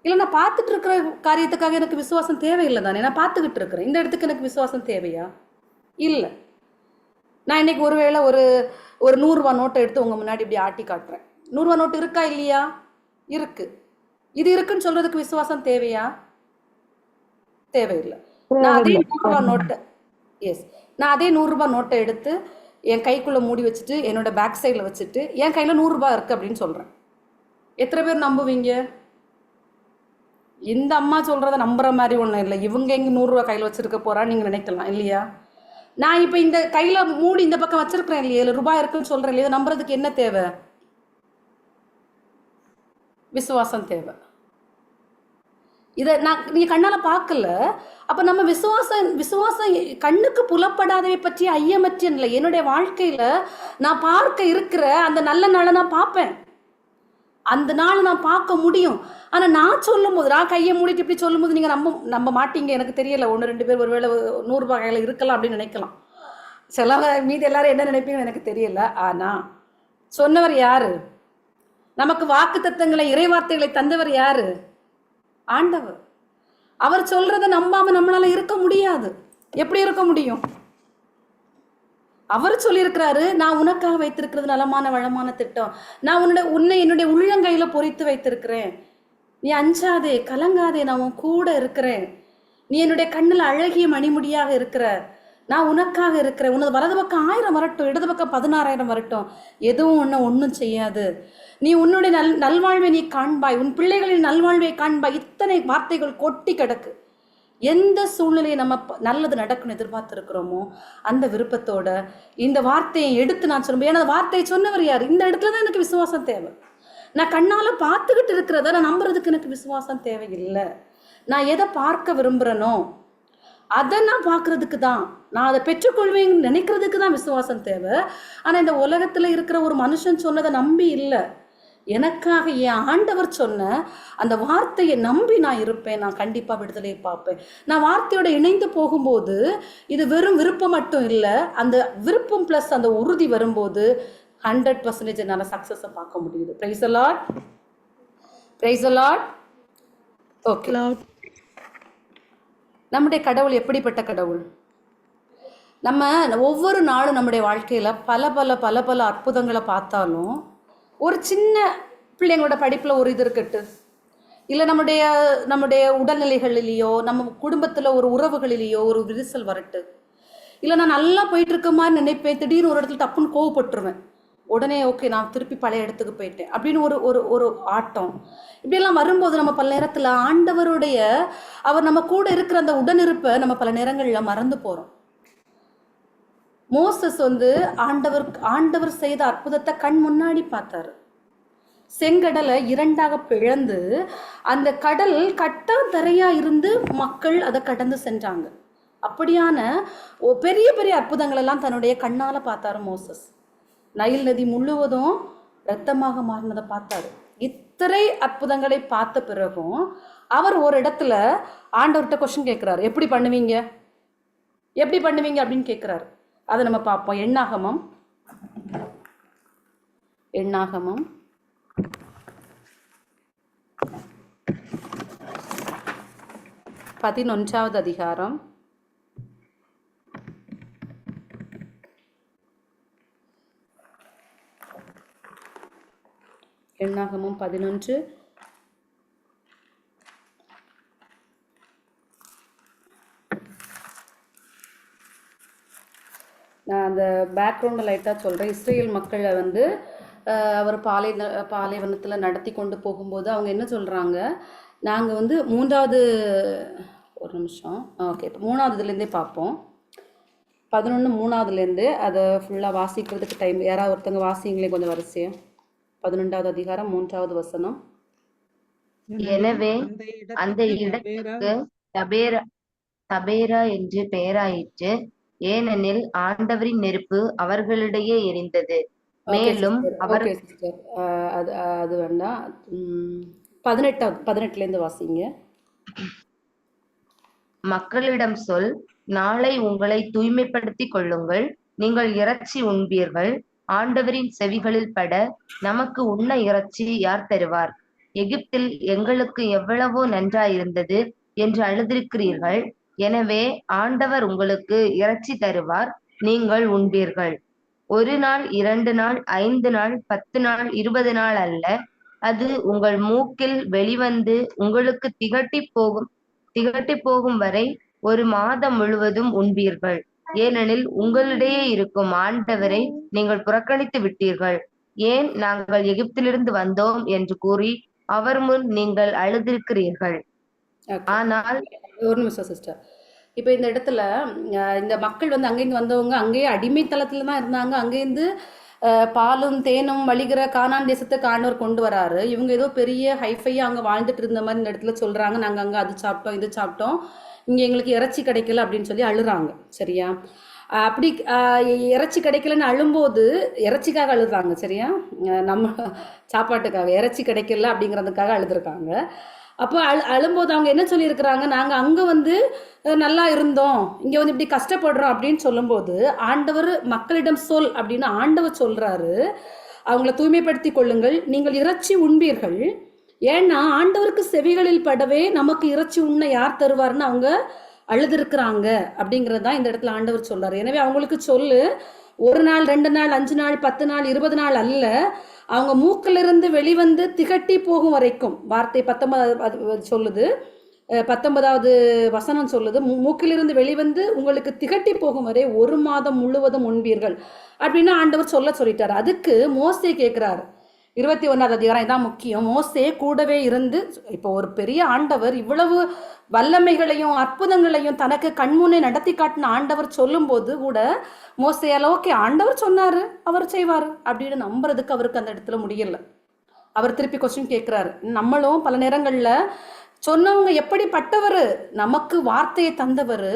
இல்லை நான் பார்த்துட்டு இருக்கிற காரியத்துக்காக எனக்கு விசுவாசம் தேவையில்லை தானே, நான் பார்த்துக்கிட்டு இருக்கிறேன், இந்த இடத்துக்கு எனக்கு விசுவாசம் தேவையா? இல்லை. நான் இன்னைக்கு ஒருவேளை ஒரு 100 ரூபா நோட்டை எடுத்து உங்கள் முன்னாடி இப்படி ஆட்டி காட்டுறேன். 100 ரூபா நோட்டு இருக்கா இல்லையா? இருக்கு. இது இருக்குன்னு சொல்றதுக்கு விசுவாசம் தேவையா? தேவையில்லை. நான் அதே 100 ரூபா நோட்டை நான் அதே 100 ரூபா நோட்டை எடுத்து என் கைக்குள்ளே மூடி வச்சுட்டு என்னோட பேக் சைடில் வச்சுட்டு என் கையில் 100 ரூபாய் இருக்குது அப்படின்னு சொல்கிறேன். எத்தனை பேர் நம்புவீங்க? இந்த அம்மா சொல்கிறத நம்புற மாதிரி ஒன்றும் இல்லை, இவங்க எங்கே 100 ரூபா கையில் வச்சுருக்க போகிறான்னு நீங்கள் நினைக்கலாம் இல்லையா? நான் இப்போ இந்த கையில் மூடி இந்த பக்கம் வச்சுருக்கிறேன் இல்லையா, 7 ரூபாய் இருக்குன்னு சொல்கிறேன் இல்லையா, நம்புறதுக்கு என்ன தேவை? விசுவாசம் தேவை. இதை நீங்கள் கண்ணால் பார்க்கல. அப்போ நம்ம விசுவாசம் கண்ணுக்கு புலப்படாதவை பற்றி ஐயமற்ற நிலை. என்னுடைய வாழ்க்கையில் நான் பார்க்க இருக்கிற அந்த நல்ல நாளை நான் பார்ப்பேன், அந்த நாள் நான் பார்க்க முடியும். ஆனால் நான் சொல்லும் போது, நான் கையை மூடிட்டு இப்படி சொல்லும் போது நீங்கள் நம்ப மாட்டீங்க. எனக்கு தெரியல, 1-2 பேர் ஒருவேளை 100 ரூபாய் கையில் இருக்கலாம் அப்படின்னு நினைக்கலாம். சிலவங்க மீதி எல்லாரும் என்ன நினைப்பீங்கன்னு எனக்கு தெரியல. ஆனால் சொன்னவர் யாரு? நமக்கு வாக்கு தத்தங்களை, இறைவார்த்தைகளை தந்தவர் யாரு? ஆண்டவர். அவர் சொல்றதை நம்பாம நம்மளால இருக்க முடியாது. எப்படி இருக்க முடியும்? அவர் சொல்லியிருக்கிறாரு, நான் உனக்காக வைத்திருக்கிறது நலமான வளமான திட்டம், நான் உன்னை என்னுடைய உள்ளங்கையில பொறித்து வைத்திருக்கிறேன், நீ அஞ்சாதே கலங்காதே, நான் உன் கூட இருக்கிறேன், நீ என்னுடைய கண்ணில் அழகிய மணிமுடியாக இருக்கிற, நான் உனக்காக இருக்கிறேன், உனது வலது பக்கம் 1000 வரட்டும், இடது பக்கம் 16,000 வரட்டும், எதுவும் ஒன்றும் செய்யாது, நீ உன்னுடைய நல்வாழ்வை நீ காண்பாய், உன் பிள்ளைகளின் நல்வாழ்வை காண்பாய். இத்தனை வார்த்தைகள் கொட்டி கிடக்கு. எந்த சூழ்நிலையை நம்ம நல்லது நடக்குன்னு எதிர்பார்த்துருக்கிறோமோ அந்த விருப்பத்தோட இந்த வார்த்தையை எடுத்து நான் சொல்லுவேன். ஏன்னா வார்த்தையை சொன்னவர் யார்? இந்த இடத்துல தான் எனக்கு விசுவாசம் தேவை. நான் கண்ணால் பார்த்துக்கிட்டு இருக்கிறத நான் நம்புறதுக்கு எனக்கு விசுவாசம் தேவையில்லை. நான் எதை பார்க்க விரும்புகிறேனோ அதை நான் பார்க்கறதுக்கு தான், நான் அதை பெற்றுக்கொள்வேன்னு நினைக்கிறதுக்கு தான் விசுவாசம் தேவை. ஆனால் இந்த உலகத்தில் இருக்கிற ஒரு மனுஷன் சொன்னதை நம்பி இல்லை, எனக்காக என் ஆண்டவர் சொன்ன அந்த வார்த்தையை நம்பி நான் இருப்பேன். நான் கண்டிப்பாக விடுதலையை பார்ப்பேன். நான் வார்த்தையோட இணைந்து போகும்போது இது வெறும் விருப்பம் மட்டும் இல்லை, அந்த விருப்பம் ப்ளஸ் அந்த உறுதி வரும்போது 100% என்னால் சக்ஸஸை பார்க்க முடியுது. Price the Lord, praise the Lord. Okay, நம்முடைய கடவுள் எப்படிப்பட்ட கடவுள்? நம்ம ஒவ்வொரு நாளும் நம்முடைய வாழ்க்கையில் பல பல பல பல அற்புதங்களை பார்த்தாலும், ஒரு சின்ன பிள்ளைங்களோட படிப்பில் ஒரு இது இருக்கட்டு, இல்லை நம்முடைய உடல்நிலைகளிலேயோ நம்ம குடும்பத்தில் ஒரு உறவுகளிலேயோ ஒரு விரிசல் வரட்டு, இல்லை நான் நல்லா போயிட்டு இருக்க மாதிரி நினைப்பேன், திடீர்னு ஒரு இடத்துல தப்புன்னு கோவப்பட்டுருவேன், உடனே ஓகே நான் திருப்பி பழைய இடத்துக்கு போயிட்டேன் அப்படின்னு ஒரு ஆட்டம். இப்படியெல்லாம் வரும்போது நம்ம பல நேரத்தில் அவர் நம்ம கூட இருக்கிற அந்த உடனிருப்பை நம்ம பல நேரங்களில் மறந்து போகிறோம். மோசஸ் ஆண்டவர் செய்த அற்புதத்தை கண் முன்னாடி பார்த்தாரு. செங்கடலை 2ஆக பிளந்து அந்த கடல் கட்டாந்தரையா இருந்து மக்கள் அதை கடந்து சென்றாங்க. அப்படியான பெரிய பெரிய அற்புதங்கள் எல்லாம் தன்னுடைய கண்ணால பார்த்தாரு மோசஸ். நைல் நதி முழுவதும் இரத்தமாக மாறினதை பார்த்தாரு. இத்தனை அற்புதங்களை பார்த்த பிறகும் அவர் ஒரு இடத்துல ஆண்டவர்கிட்ட கொஸ்டின் கேட்கிறாரு, எப்படி பண்ணுவீங்க அப்படின்னு கேட்கிறாரு. அதை நம்ம பார்ப்போம். எண்ணாகமம் 11வது அதிகாரம் 11. நான் அந்த பேக்ரவுண்டை லைட்டாக சொல்கிறேன். இஸ்ரேல் மக்களை அவர் பாலைவனத்தில் நடத்தி கொண்டு போகும்போது அவங்க என்ன சொல்கிறாங்க, நாங்கள் 3வது ஒரு நிமிஷம் ஓகே இப்போ 3வதுலேருந்தே பார்ப்போம். 11:3 அதை ஃபுல்லாக வாசிக்கிறதுக்கு டைம், யாராவது ஒருத்தங்க வாசிங்களே கொஞ்சம் வரிசையா. 11வது அதிகாரம் 3வது வசனம். எனவே அந்த இடத்துக்கு தபேரா என்று பெயராயிற்று. ஏனெனில் ஆண்டவரின் நெருப்பு அவர்களிடையே எரிந்தது. ஓகே மேலும் சிஸ்டர், அவர் ஓகே சிஸ்டர். அது அது வேண்டாம். 18லேருந்து வாசிங்க. மக்களிடம் சொல், நாளை உங்களை தூய்மைப்படுத்திக் கொள்ளுங்கள், நீங்கள் இறைச்சி உண்பீர்கள். ஆண்டவரின் செவிகளில் பட, நமக்கு உண்ண இறைச்சி யார் தருவார்? எகிப்தில் எங்களுக்கு எவ்வளவோ நன்றாயிருந்தது என்று அழுதிருக்கிறீர்கள். எனவே ஆண்டவர் உங்களுக்கு இறைச்சி தருவார், நீங்கள் உண்பீர்கள். 1 நாள், 2 நாள், 5 நாள், 10 நாள், 20 நாள் அல்ல. அது உங்கள் மூக்கில் வெளிவந்து உங்களுக்கு திகட்டிப் போகும் வரை 1 மாதம் முழுவதும் உண்பீர்கள். ஏனெனில் உங்களிடையே இருக்கும் ஆண்டவரை நீங்கள் புறக்கணித்து விட்டீர்கள். ஏன் நாங்கள் எகிப்திலிருந்து வந்தோம் என்று கூறி அவர் முன் நீங்கள் அழுதிருக்கிறீர்கள். ஓகே, ஆனால் ஒரு நிமிஷம் சிஸ்டர். இப்போ இந்த இடத்துல இந்த மக்கள் வந்து அங்கேருந்து வந்தவங்க அங்கேயே அடிமைத்தளத்தில் தான் இருந்தாங்க. அங்கேருந்து பாலும் தேனும் வழிகிற கானான் தேசத்துக்கு ஆண்டவர் கொண்டு வராரு. இவங்க ஏதோ பெரிய ஹைஃபையாக அங்கே வாழ்ந்துட்டு இருந்த மாதிரி இந்த இடத்துல சொல்கிறாங்க. நாங்கள் அங்கே அது சாப்பிட்டோம், இது சாப்பிட்டோம், இங்கே எங்களுக்கு இறைச்சி கிடைக்கல அப்படின்னு சொல்லி அழுறாங்க. சரியா? அப்படி இறைச்சி கிடைக்கலன்னு அழும்போது இறைச்சிக்காக அழுறாங்க. சரியா? நம்ம சாப்பாட்டுக்காக இறைச்சி கிடைக்கல அப்படிங்கிறதுக்காக அழுதுருக்காங்க. அப்போ அழும்போது அவங்க என்ன சொல்லியிருக்கிறாங்க, நாங்கள் அங்கே வந்து நல்லா இருந்தோம், இங்கே வந்து இப்படி கஷ்டப்படுறோம் அப்படின்னு சொல்லும்போது ஆண்டவர் மக்களிடம் சொல் அப்படின்னு ஆண்டவர் சொல்கிறாரு, அவங்கள தூய்மைப்படுத்தி கொள்ளுங்கள், நீங்கள் இறைச்சி உண்பீர்கள். ஏன்னா ஆண்டவருக்கு செவிகளில் படவே நமக்கு இறைச்சி உண்ண யார் தருவார்னு அவங்க அழுதுருக்குறாங்க அப்படிங்கிறது தான் இந்த இடத்துல ஆண்டவர் சொல்றாரு. எனவே அவங்களுக்கு சொல்லு, 1 நாள், 2 நாள், 5 நாள், 10 நாள், 20 நாள் அல்ல, அவங்க மூக்கிலிருந்து வெளிவந்து திகட்டி போகும் வரைக்கும். வார்த்தை 19 சொல்லுது, 19வது வசனம் சொல்லுது, மூக்கிலிருந்து வெளிவந்து உங்களுக்கு திகட்டி போகும் வரை 1 மாதம் முழுவதும் உண்பீர்கள் அப்படின்னு ஆண்டவர் சொல்லிட்டார். அதுக்கு மோசே கேட்குறாரு. 21வது அதிகாரம் இதான் முக்கியம். மோசே கூடவே இருந்து, இப்போ ஒரு பெரிய ஆண்டவர் இவ்வளவு வல்லமைகளையும் அற்புதங்களையும் தனக்கு கண்முன்னே நடத்தி காட்டின ஆண்டவர் சொல்லும்போது கூட மோசேயால் ஓகே ஆண்டவர் சொன்னாரு அவர் செய்வார் அப்படின்னு நம்புறதுக்கு அவருக்கு அந்த இடத்துல முடியல. அவர் திருப்பி கொஸ்டின் கேட்குறாரு. நம்மளும் பல நேரங்களில் சொன்னவங்க எப்படிப்பட்டவர், நமக்கு வார்த்தையை தந்தவர்,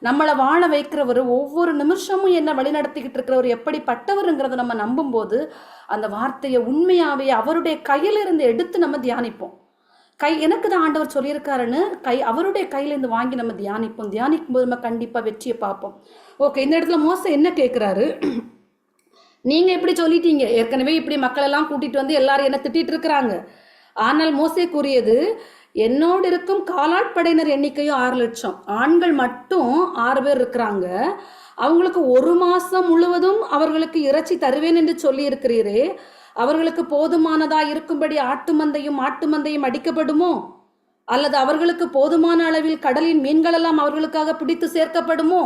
நம்மளை வாழ வைக்கிறவர், ஒவ்வொரு நிமிஷமும் என்ன வழி நடத்திக்கிட்டு இருக்கிறவர் எப்படிப்பட்டவருங்கிறத நம்ம நம்பும்போது அந்த வார்த்தையை உண்மையாகவே அவருடைய கையிலிருந்து எடுத்து நம்ம தியானிப்போம். எனக்கு தான் ஆண்டவர் சொல்லியிருக்காருன்னு அவருடைய கையிலேருந்து வாங்கி நம்ம தியானிக்கும் போது நம்ம கண்டிப்பாக வெற்றியை பார்ப்போம். ஓகே, இந்த இடத்துல மோசே என்ன கேட்குறாரு, நீங்கள் இப்படி சொல்லிட்டீங்க, ஏற்கனவே இப்படி மக்களெல்லாம் கூட்டிகிட்டு வந்து எல்லாரும் என்ன திட்டிகிட்டு இருக்கிறாங்க. ஆனால் மோசே கூறியது, என்னோடு இருக்கும் காலாட்படையினர் எண்ணிக்கையும் 6 லட்சம், ஆண்கள் மட்டும் 6 பேர் இருக்கிறாங்க, அவங்களுக்கு 1 மாதம் முழுவதும் அவர்களுக்கு இறைச்சி தருவேன் என்று சொல்லி இருக்கிறீரே, அவர்களுக்கு போதுமானதா இருக்கும்படி ஆட்டு மந்தையும் அடிக்கப்படுமோ? அல்லது அவர்களுக்கு போதுமான அளவில் கடலின் மீன்கள் எல்லாம் அவர்களுக்காக பிடித்து சேர்க்கப்படுமோ?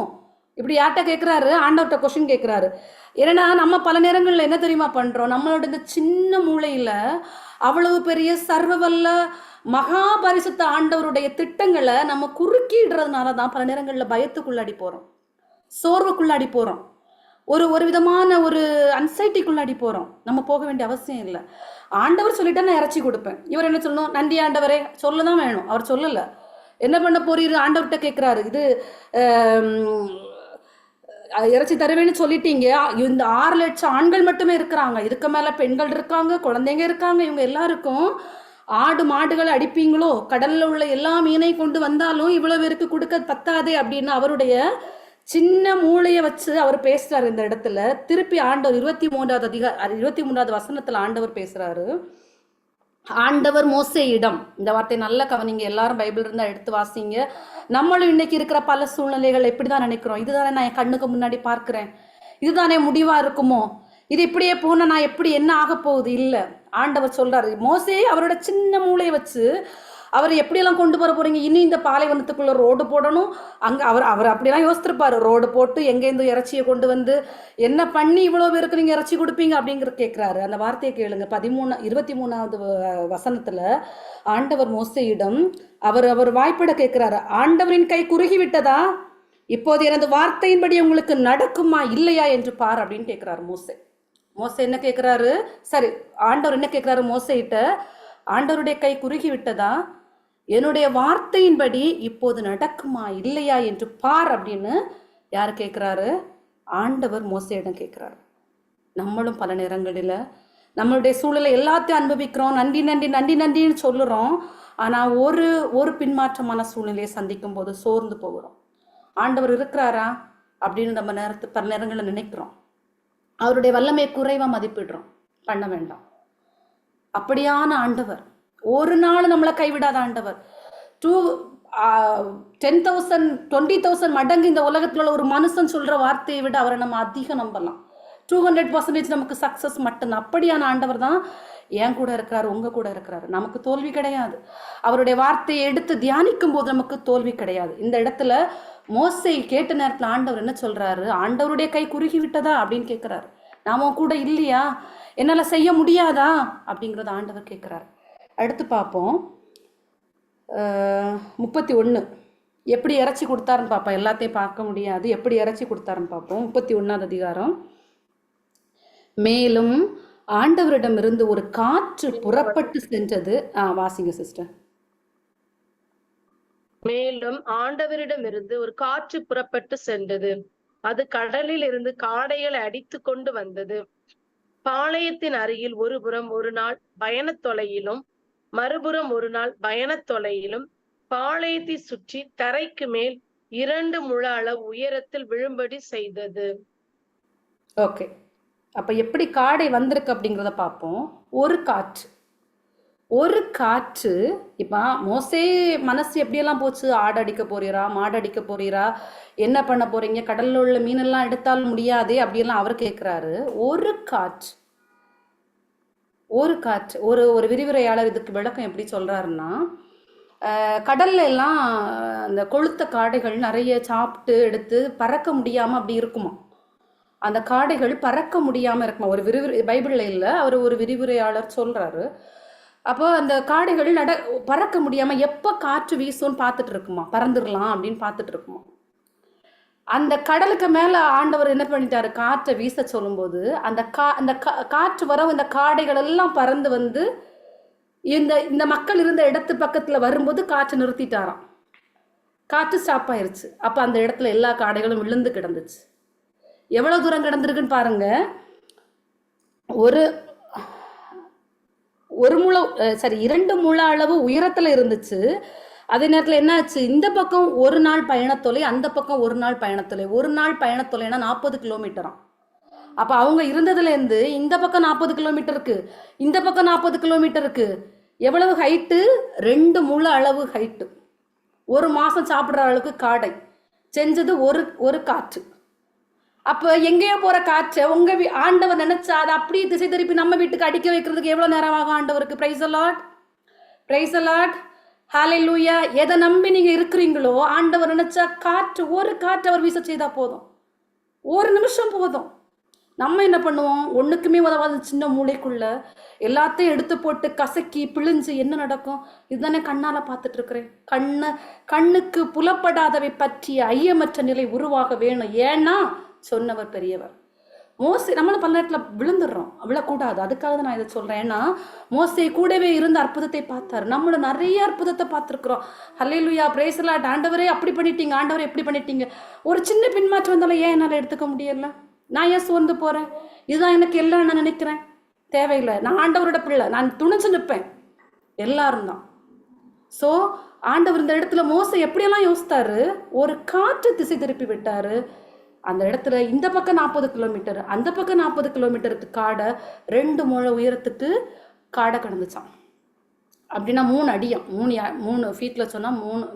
இப்படி யார்கிட்ட கேட்குறாரு? ஆண்டவர்கிட்ட கொஸ்டின் கேட்குறாரு. ஏன்னா நம்ம பல நேரங்களில் என்ன தெரியுமா பண்ணுறோம், நம்மளோட இந்த சின்ன மூளையில் அவ்வளவு பெரிய சர்வவல்ல மகாபரிசுத்த ஆண்டவருடைய திட்டங்களை நம்ம குறுக்கிடுறதுனால தான் பல நேரங்களில் பயத்துக்குள்ளாடி போகிறோம், சோர்வுக்குள்ளாடி போகிறோம், ஒரு விதமான ஒரு அன்சைட்டிக்குள்ளாடி போகிறோம். நம்ம போக வேண்டிய அவசியம் இல்லை. ஆண்டவர் சொல்லிட்டா நான் இறைச்சி கொடுப்பேன். இவர் என்ன சொல்லணும்? நன்றி ஆண்டவரே சொல்ல தான் வேணும். அவர் சொல்லலை. என்ன பண்ண போறீரு? ஆண்டவர்கிட்ட கேட்குறாரு. இது இறைச்சி தருவேன்னு சொல்லிட்டீங்க, இந்த 6 லட்சம் ஆண்கள் மட்டுமே இருக்கிறாங்க, இதுக்கு மேலே பெண்கள் இருக்காங்க, குழந்தைங்க இருக்காங்க, இவங்க எல்லாருக்கும் ஆடு மாடுகளை அடிப்பீங்களோ? கடலில் உள்ள எல்லா மீனை கொண்டு வந்தாலும் இவ்வளோ பேருக்கு கொடுக்க பத்தாதே அப்படின்னு அவருடைய சின்ன மூளையை வச்சு அவர் பேசுறாரு. இந்த இடத்துல திருப்பி ஆண்டவர் 23வது வசனத்தில் ஆண்டவர் பேசுறாரு. ஆண்டவர் மோசேயிடம், இந்த வார்த்தை நல்ல கவனிங்க, எல்லாரும் பைபிள் இருந்தால் எடுத்து வாசிங்க. நம்மளும் இன்னைக்கு இருக்கிற பல சூழ்நிலைகள் எப்படிதான் நினைக்கிறோம், இதுதானே நான் என் கண்ணுக்கு முன்னாடி பார்க்கிறேன், இதுதானே முடிவா இருக்குமோ, இது இப்படியே போன நான் எப்படி என்ன ஆக போகுது? இல்லை, ஆண்டவர் சொல்றாரு. மோசே அவரோட சின்ன மூளையை வச்சு அவர் எப்படியெல்லாம் கொண்டு போற போறீங்க, இன்னும் இந்த பாலைவனத்துக்குள்ள ரோடு போடணும், அங்கே அவர் அப்படிலாம் யோசித்திருப்பாரு. ரோடு போட்டு எங்கேருந்து இறைச்சியை கொண்டு வந்து என்ன பண்ணி இவ்வளோ பேருக்கு நீங்கள் இறைச்சி கொடுப்பீங்க அப்படிங்கிற கேட்குறாரு. அந்த வார்த்தையை கேளுங்க. 23வது வசனத்தில் ஆண்டவர் மோசேயிடம் அவர் வாய்ப்பட கேட்குறாரு. ஆண்டவரின் கை குறுகி விட்டதா? இப்போது எனது வார்த்தையின்படி உங்களுக்கு நடக்குமா இல்லையா என்று பார் அப்படின்னு கேட்குறாரு மோசே. மோசே என்ன கேட்குறாரு? சரி, ஆண்டவர் என்ன கேட்குறாரு மோசேயிட்ட? ஆண்டவருடைய கை குறுகி விட்டதா? என்னுடைய வார்த்தையின்படி இப்போது நடக்குமா இல்லையா என்று பார் அப்படின்னு யார் கேட்குறாரு? ஆண்டவர் மோசேயிடம் கேட்குறாரு. நம்மளும் பல நேரங்களில் நம்மளுடைய சூழலை எல்லாத்தையும் அனுபவிக்கிறோம், நன்றி நன்றி நன்றி நன்றின்னு சொல்லுறோம். ஆனால் ஒரு பின்மாற்றமான சூழ்நிலையை சந்திக்கும் போது சோர்ந்து போகிறோம். ஆண்டவர் இருக்கிறாரா அப்படின்னு நம்ம பல நேரங்களில் நினைக்கிறோம். அவருடைய வல்லமை குறைவாக மதிப்பிடுறோம். பண்ண வேண்டாம். அப்படியான ஆண்டவர், ஒரு நாள் நம்மளை கைவிடாத ஆண்டவர். 10,000 20,000 மடங்கு இந்த உலகத்தில் உள்ள ஒரு மனுஷன் சொல்ற வார்த்தையை விட அவரை நம்ம அதிகம் நம்பலாம். 200% நமக்கு சக்சஸ் மட்டும்தான். அப்படியான ஆண்டவர் தான் என் கூட இருக்கிறாரு, உங்க கூட இருக்கிறாரு. நமக்கு தோல்வி கிடையாது. அவருடைய வார்த்தையை எடுத்து தியானிக்கும் போது நமக்கு தோல்வி கிடையாது. இந்த இடத்துல மோசே கேட்ட நேரத்தில் ஆண்டவர் என்ன சொல்றாரு? ஆண்டவருடைய கை குறுகி விட்டதா அப்படின்னு கேட்கிறாரு. நாம கூட இல்லையா, என்னால செய்ய முடியாதா அப்படிங்கிறத ஆண்டவர் கேட்கிறாரு. அடுத்து பார்ப்போம். 31 எப்படி இறைச்சி கொடுத்தாருன்னு பார்ப்போம். எல்லாத்தையும் பார்க்க முடியாது. எப்படி இறைச்சி கொடுத்தாருன்னு பார்ப்போம். 31ஆவது அதிகாரம். மேலும் ஆண்டவரிடமிருந்து ஒரு காற்று புறப்பட்டு சென்றது. வாசிங்க சிஸ்டர். மேலும் ஆண்டவரிடமிருந்து ஒரு காற்று புறப்பட்டு சென்றது. அது கடலில் இருந்து காடைகளை அடித்து கொண்டு வந்தது. பாளையத்தின் அருகில் ஒருபுறம் ஒரு நாள் பயணத் தொலையிலும் மறுபுறம் ஒரு நாள் பயணத் தொலையிலும் பாளையத்தை சுற்றி தரைக்கு மேல் 2 முழ அளவு உயரத்தில் விழும்படி செய்தது. ஓகே, அப்ப எப்படி காடை வந்திருக்கு அப்படிங்கிறத பார்ப்போம். ஒரு காற்று. இப்போ மோசே மனசு எப்படியெல்லாம் போச்சு? ஆடு அடிக்க போறீரா, மாடு அடிக்க போறீரா, என்ன பண்ண போறீங்க, கடல்ல உள்ள மீனெல்லாம் எடுத்தாலும் முடியாதே அப்படியெல்லாம் அவர் கேட்குறாரு. ஒரு காற்று ஒரு விரிவுரையாளர் இதுக்கு விளக்கம் எப்படி சொல்றாருன்னா, கடல்ல எல்லாம் அந்த கொளுத்த காடைகள் நிறைய சாப்பிட்டு எடுத்து பறக்க முடியாம அப்படி இருக்குமா. அந்த காடைகள் பறக்க முடியாம இருக்குமா. ஒரு பைபிள்ல இல்லை, அவர் ஒரு விரிவுரையாளர் சொல்றாரு. அப்போ அந்த காடைகள் பறக்க முடியாம எப்போ காற்று வீசும்னு பார்த்துட்டு இருக்குமா, பறந்துடலாம் அப்படின்னு பார்த்துட்டு இருக்குமா. அந்த கடலுக்கு மேல ஆண்டவர் என்ன பண்ணிட்டாரு? காற்றை வீச சொல்லும்போது அந்த காற்று வர இந்த காடைகள் எல்லாம் பறந்து வந்து இந்த மக்கள் இருந்த இடத்து பக்கத்துல வரும்போது காற்று நிறுத்திட்டாராம். காற்று ஸ்டாப் ஆயிருச்சு. அப்ப அந்த இடத்துல எல்லா காடைகளும் விழுந்து கிடந்துச்சு. எவ்வளவு தூரம் கிடந்திருக்குன்னு பாருங்க. ஒரு 2 முழ அளவு உயரத்துல இருந்துச்சு. அதே நேரத்தில் என்ன ஆச்சு? இந்த பக்கம் ஒரு நாள் பயணத்தொலை, அந்த பக்கம் ஒரு நாள் பயணத்தொலை. ஒரு நாள் பயணத்தொலைனா 40 கிலோமீட்டராம். அப்ப அவங்க இருந்ததுலேருந்து இந்த பக்கம் 40 கிலோமீட்டருக்கு, இந்த பக்கம் 40 கிலோமீட்டருக்கு. எவ்வளவு ஹைட்டு? 2 முழ அளவு ஹைட்டு. ஒரு மாசம் சாப்பிட்ற அளவுக்கு காடை செஞ்சது ஒரு காற்று. அப்போ எங்கேயோ போற காற்றை ஆண்டவர் நினைச்சா அதை அப்படியே திசை திருப்பி நம்ம வீட்டுக்கு அடிக்க வைக்கிறதுக்கு எவ்வளவு நேரம் ஆகும் ஆண்டவருக்கு? Praise the Lord, praise the Lord, hallelujah. எதை நம்பி நீங்க இருக்கிறீங்களோ ஆண்டவர் நினைச்சா ஒரு காற்று அவர் வீச செய்தா போதும். ஒரு நிமிஷம் போதும். நம்ம என்ன பண்ணுவோம்? ஒண்ணுக்குமே உதவாத சின்ன மூளைக்குள்ள எல்லாத்தையும் எடுத்து போட்டு கசக்கி பிழிஞ்சு என்ன நடக்கும்? இதுதானே கண்ணால பார்த்துட்டு இருக்கிறேன். கண்ணுக்கு புலப்படாதவை பற்றிய ஐயமற்ற நிலை உருவாக வேணும். ஏன்னா சொன்னவர் பெரியவர். மோசே நம்மளும் பல நேரத்தில் விழுந்துடுறோம், விழக்கூடாது. அதுக்காக தான் நான் இதை சொல்றேன். ஏன்னா மோசே கூடவே இருந்த அற்புதத்தை பார்த்தாரு. நம்மளும் நிறைய அற்புதத்தை பார்த்துருக்குறோம். ஹல்லேலூயா, பிரைஸ் தி லார்ட். ஆண்டவரே அப்படி பண்ணிட்டீங்க, ஆண்டவரே எப்படி பண்ணிட்டீங்க. ஒரு சின்ன பின்மாற்றம் வந்தாலும் ஏன் என்னால் எடுத்துக்க முடியல? நான் ஏன் சோர்ந்து போறேன்? இதுதான் எனக்கு எல்லாம் நான் நினைக்கிறேன். தேவையில்லை. நான் ஆண்டவரோட பிள்ளை, நான் துணிச்சு நிற்பேன். எல்லாரும் தான். ஸோ ஆண்டவர் இந்த இடத்துல மோசே எப்படியெல்லாம் யோசித்தாரு? ஒரு காற்று திசை திருப்பி விட்டாரு. அந்த இடத்துல இந்த பக்கம் 40 கிலோமீட்டர், அந்த பக்கம் 40 கிலோமீட்டருக்கு காடை 2 முழ உயரத்துக்கு காடை கடந்துச்சான். அப்படின்னா 3 அடியம், 3 ஃபீட்ல சொன்னா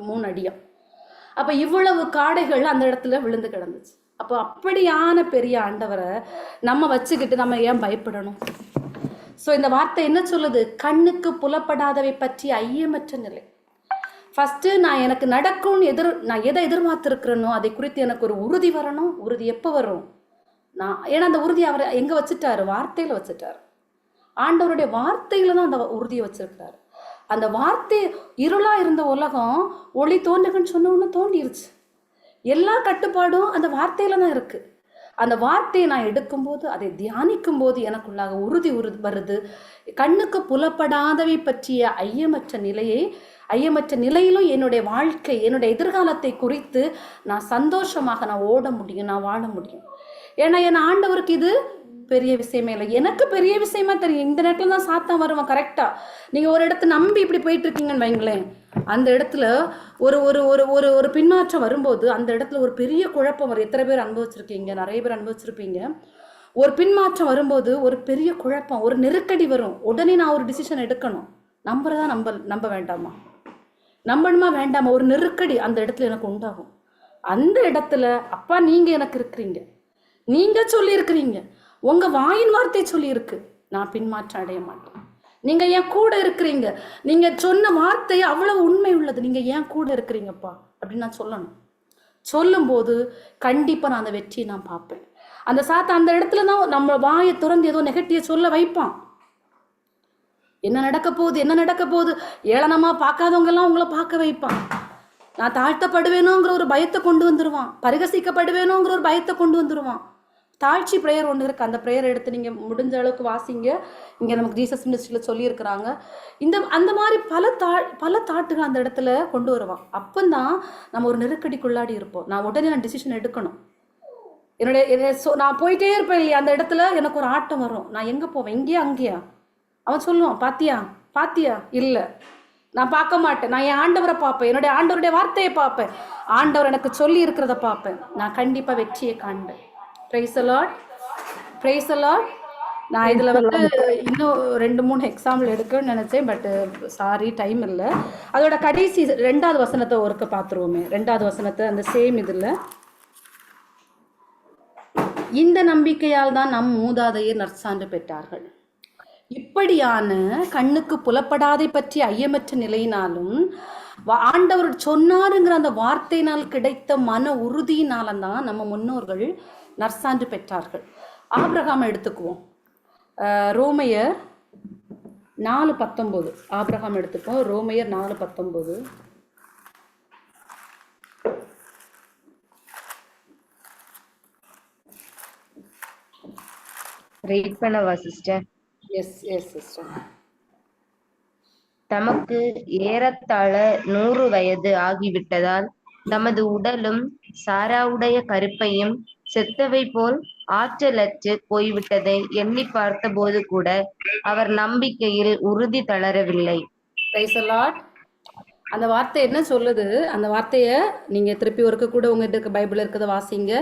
3 அடியம். அப்ப இவ்வளவு காடைகள் அந்த இடத்துல விழுந்து கிடந்துச்சு. அப்போ அப்படியான பெரிய ஆண்டவரை நம்ம வச்சுக்கிட்டு நம்ம ஏன் பயப்படணும்? ஸோ இந்த வார்த்தை என்ன சொல்லுது? கண்ணுக்கு புலப்படாதவை பற்றி ஐயமற்ற நிலை. ஃபஸ்ட்டு நான் எனக்கு நடக்கும்னு நான் எதை எதிர்பார்த்துருக்கிறேனோ அதை குறித்து எனக்கு ஒரு உறுதி வரணும். உறுதி எப்போ வரும்? ஏன்னா அந்த உறுதி அவர் எங்கே வச்சுட்டாரு? வார்த்தையில் வச்சுட்டாரு. ஆண்டவருடைய வார்த்தையில தான் அந்த உறுதியை வச்சிருக்கிறாரு. அந்த வார்த்தை இருளா இருந்த உலகம் ஒளி தோன்றுகன்னு சொன்ன ஒன்று தோண்டிருச்சு. எல்லா கட்டுப்பாடும் அந்த வார்த்தையில தான் இருக்கு. அந்த வார்த்தையை நான் எடுக்கும்போது, அதை தியானிக்கும் போது எனக்குள்ளாக உறுதி வருது. கண்ணுக்கு புலப்படாதவை பற்றிய ஐயமற்ற நிலையை ஐயமற்ற நிலையிலும் என்னுடைய வாழ்க்கை, என்னுடைய எதிர்காலத்தை குறித்து நான் சந்தோஷமாக நான் ஓட முடியும், நான் வாழ முடியும். ஏன்னா என் ஆண்டவருக்கு இது பெரிய விஷயமே இல்லை. எனக்கு பெரிய விஷயமா தெரியும். இந்த நேரத்துல தான் சாத்தான் வருவான். கரெக்டா நீங்க ஒரு இடத்த நம்பி இப்படி போயிட்டு இருக்கீங்கன்னு வைங்களேன், அந்த இடத்துல ஒரு ஒரு ஒரு ஒரு ஒரு பின்மாற்றம் வரும்போது அந்த இடத்துல ஒரு பெரிய குழப்பம் வரும். எத்தனை பேர் அனுபவிச்சிருக்கீங்க? நிறைய பேர் அனுபவிச்சிருப்பீங்க. ஒரு பின்மாற்றம் வரும்போது ஒரு பெரிய குழப்பம், ஒரு நெருக்கடி வரும். உடனே நான் ஒரு டிசிஷன் எடுக்கணும். நம்புறதா நம்ப வேண்டாமா? நம்பணுமா வேண்டாமா? ஒரு நெருக்கடி அந்த இடத்துல எனக்கு உண்டாகும். அந்த இடத்துல அப்பா நீங்க எனக்கு இருக்கிறீங்க, நீங்க சொல்லி இருக்கிறீங்க, உங்க வாயின் வார்த்தை சொல்லி இருக்கு, நான் பின்மாற்றம் அடைய மாட்டேன். நீங்க என் கூட இருக்கிறீங்க, நீங்க சொன்ன வார்த்தை அவ்வளவு உண்மை உள்ளது, நீங்க ஏன் கூட இருக்கிறீங்கப்பா அப்படின்னு நான் சொல்லணும். சொல்லும்போது கண்டிப்பா நான் அந்த வெற்றியை நான் பார்ப்பேன். அந்த சாத்தான் அந்த இடத்துல தான் நம்ம வாயை திறந்து ஏதோ நெகட்டிவ் சொல்ல வைப்பான். என்ன நடக்க போகுது, என்ன நடக்க போகுது, ஏளனமா பார்க்காதவங்க எல்லாம் உங்களை பார்க்க வைப்பான். நான் தாழ்த்தப்படுவேனோங்கிற ஒரு பயத்தை கொண்டு வந்துருவான், பரிகசிக்கப்படுவேனோங்கிற ஒரு பயத்தை கொண்டு வந்துருவான். தாழ்ச்சி பிரேயர் ஒன்று இருக்கு, அந்த பிரேயர் எடுத்து நீங்க முடிஞ்ச அளவுக்கு வாசிங்க. இங்க நமக்கு ஜீசஸ் மினிஸ்ட்ரியில சொல்லியிருக்கிறாங்க. அந்த மாதிரி பல தாட்டுகள் அந்த இடத்துல கொண்டு வருவான். அப்பந்தான் நம்ம ஒரு நெருக்கடிக்குள்ளாடி இருப்போம். நான் உடனே நான் டிசிஷன் எடுக்கணும். நான் போயிட்டே இருப்பேன் இல்லையா, அந்த இடத்துல எனக்கு ஒரு ஆட்டம் வரும். நான் எங்க போவேன், இங்கேயா அங்கேயா? அவன் சொல்லுவான், பாத்தியா இல்லை, நான் பார்க்க மாட்டேன். நான் என் ஆண்டவரை பார்ப்பேன், என்னுடைய ஆண்டவருடைய வார்த்தையை பார்ப்பேன், ஆண்டவர் எனக்கு சொல்லி இருக்கிறத பார்ப்பேன். நான் கண்டிப்பா வெற்றியை காண்பேன். Price the Lord, praise the Lord. நான் இதுல இன்னும் 2-3 எக்ஸாம்பிள் எடுக்கணும்னு நினைச்சேன், பட் சாரி டைம் இல்லை. அதோட கடைசி 2வது வசனத்தை ஒருக்க பார்த்துருவோமே. 2வது வசனத்தை அந்த சேம் இதுல, இந்த நம்பிக்கையால் தான் நம் மூதாதையர் நற்சான்று பெற்றார்கள். இப்படியான கண்ணுக்கு புலப்படாதை பற்றி ஐயமற்ற நிலையினாலும் ஆண்டவர் சொன்னாருங்கிற அந்த வார்த்தையினால் கிடைத்த மன உறுதியினால்தான் நம்ம முன்னோர்கள் நற்சான்று பெற்றார்கள். ஆபிரகாம் எடுத்துக்குவோம், ரோமையர் 4:19. ஆபிரகாம் எடுத்துக்குவோம், ரோமையர் 4:19. ரீட் பண்ணவா சிஸ்டர்? Yes sister. தமக்கு ஏறத்தாழ 100 வயது ஆகிவிட்டதால் தமது உடலும் சாராவுடைய கருப்பையும் செத்தவை போல் ஆற்றலற்று போய்விட்டதை எண்ணி பார்த்த போது கூட அவர் நம்பிக்கையில் உறுதி தளரவில்லை. Price the Lord. அந்த வார்த்தை என்ன சொல்லுது? அந்த வார்த்தையை நீங்க திருப்பி ஒருக்க கூட உங்ககிட்ட பைபிள் இருக்கிறத வாசிங்க.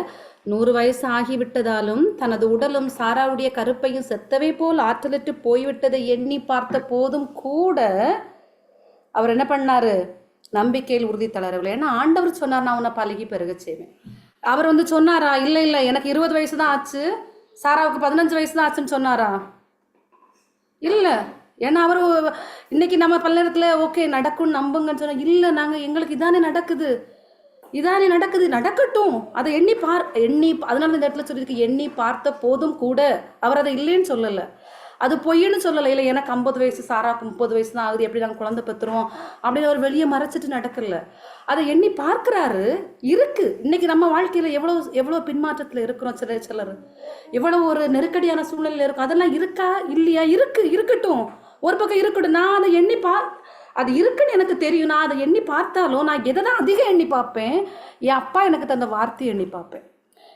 100 வயசு ஆகிவிட்டதாலும் தனது உடலும் சாராவுடைய கருப்பையும் செத்தவை போல் ஆற்றலற்று போய்விட்டதை எண்ணி பார்த்த போதும் கூட அவர் என்ன பண்ணாரு? நம்பிக்கையில் உறுதி தளரவில்லை. ஏன்னா ஆண்டவர் சொன்னார், நான் உன்னை பழகி பெருக செய்வேன். அவர் சொன்னாரா? இல்லை எனக்கு 20 வயசு தான் ஆச்சு, சாராவுக்கு 15 வயசு தான் ஆச்சுன்னு சொன்னாரா? இல்லை. ஏன்னா அவர் இன்னைக்கு நம்ம பல நேரத்தில் ஓகே நடக்கும்னு நம்புங்கன்னு சொன்னா, இல்லை நாங்கள் எங்களுக்கு இதானே நடக்குது, நடக்கட்டும், அதை எண்ணி அதனால இந்த இடத்துல சொல்லியிருக்கு, எண்ணி பார்த்த போதும் கூட அவர் அதை இல்லைன்னு சொல்லலை, அது பொய்ன்னு சொல்லலை. இல்லை எனக்கு 50 வயசு, சாராவுக்கு 30 வயசு தான் ஆகுது, எப்படி நாங்கள் குழந்தை பெற்றுருவோம் அப்படின்னு அவர் வெளியே மறைச்சிட்டு நடக்கல. அதை எண்ணி பார்க்குறாரு. இருக்கு இன்னைக்கு நம்ம வாழ்க்கையில் எவ்வளோ பின்மாற்றத்தில் இருக்கிறோம். சிலர் எவ்வளோ ஒரு நெருக்கடியான சூழ்நிலையில் இருக்கும். அதெல்லாம் இருக்கா இல்லையா? இருக்கட்டும், ஒரு பக்கம் இருக்கட்டும். நான் அதை எண்ணி அது இருக்குன்னு எனக்கு தெரியும். நான் அதை எண்ணி பார்த்தாலும் நான் எதை தான் அதிகம் எண்ணி பார்ப்பேன்? என் அப்பா எனக்கு தந்த வார்த்தையை எண்ணி பார்ப்பேன்.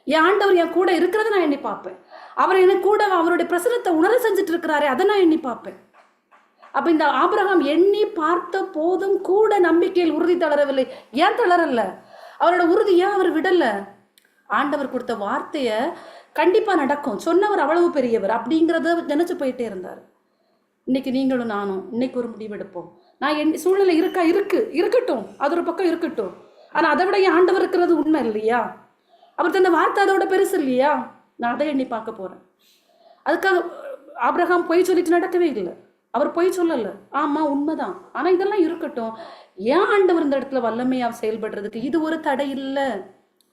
என் ஆண்டவர் என் கூட இருக்கிறத நான் எண்ணி பார்ப்பேன். அவர் எனக்கு கூட அவருடைய பிரசனத்தை உணர செஞ்சுட்டு இருக்கிறாரே, அதை நான் எண்ணி பார்ப்பேன். அப்ப இந்த ஆபிரகாம் எண்ணி பார்த்த போதும் கூட நம்பிக்கையில் உறுதி தளரவில்லை. ஏன் தளரல? அவரோட உறுதி ஏன் அவர் விடல? ஆண்டவர் கொடுத்த வார்த்தைய கண்டிப்பா நடக்கும், சொன்னவர் அவ்வளவு பெரியவர் அப்படிங்கிறத நினைச்சு போயிட்டே இருந்தார். இன்னைக்கு நீங்களும் நானும் இன்னைக்கு ஒரு முடிவெடுப்போம். நான் சூழ்நிலை இருக்கட்டும், அது ஒரு பக்கம் இருக்கட்டும். ஆனா அதை விட என் ஆண்டவர் இருக்கிறது உண்மை இல்லையா? அவர் தந்த வார்த்தை அதோட பெருசு இல்லையா? நான் அதை எண்ணி பார்க்க போறேன். அதுக்காக ஆபிரகாம் பொய் சொல்லிட்டு நடக்கவே இல்லை. அவர் பொய் சொல்லல, ஆமா உண்மைதான். ஆனா இதெல்லாம் இருக்கட்டும், ஏன் ஆண்டவர் இந்த இடத்துல வல்லமையா செயல்படுறதுக்கு இது ஒரு தடை இல்லை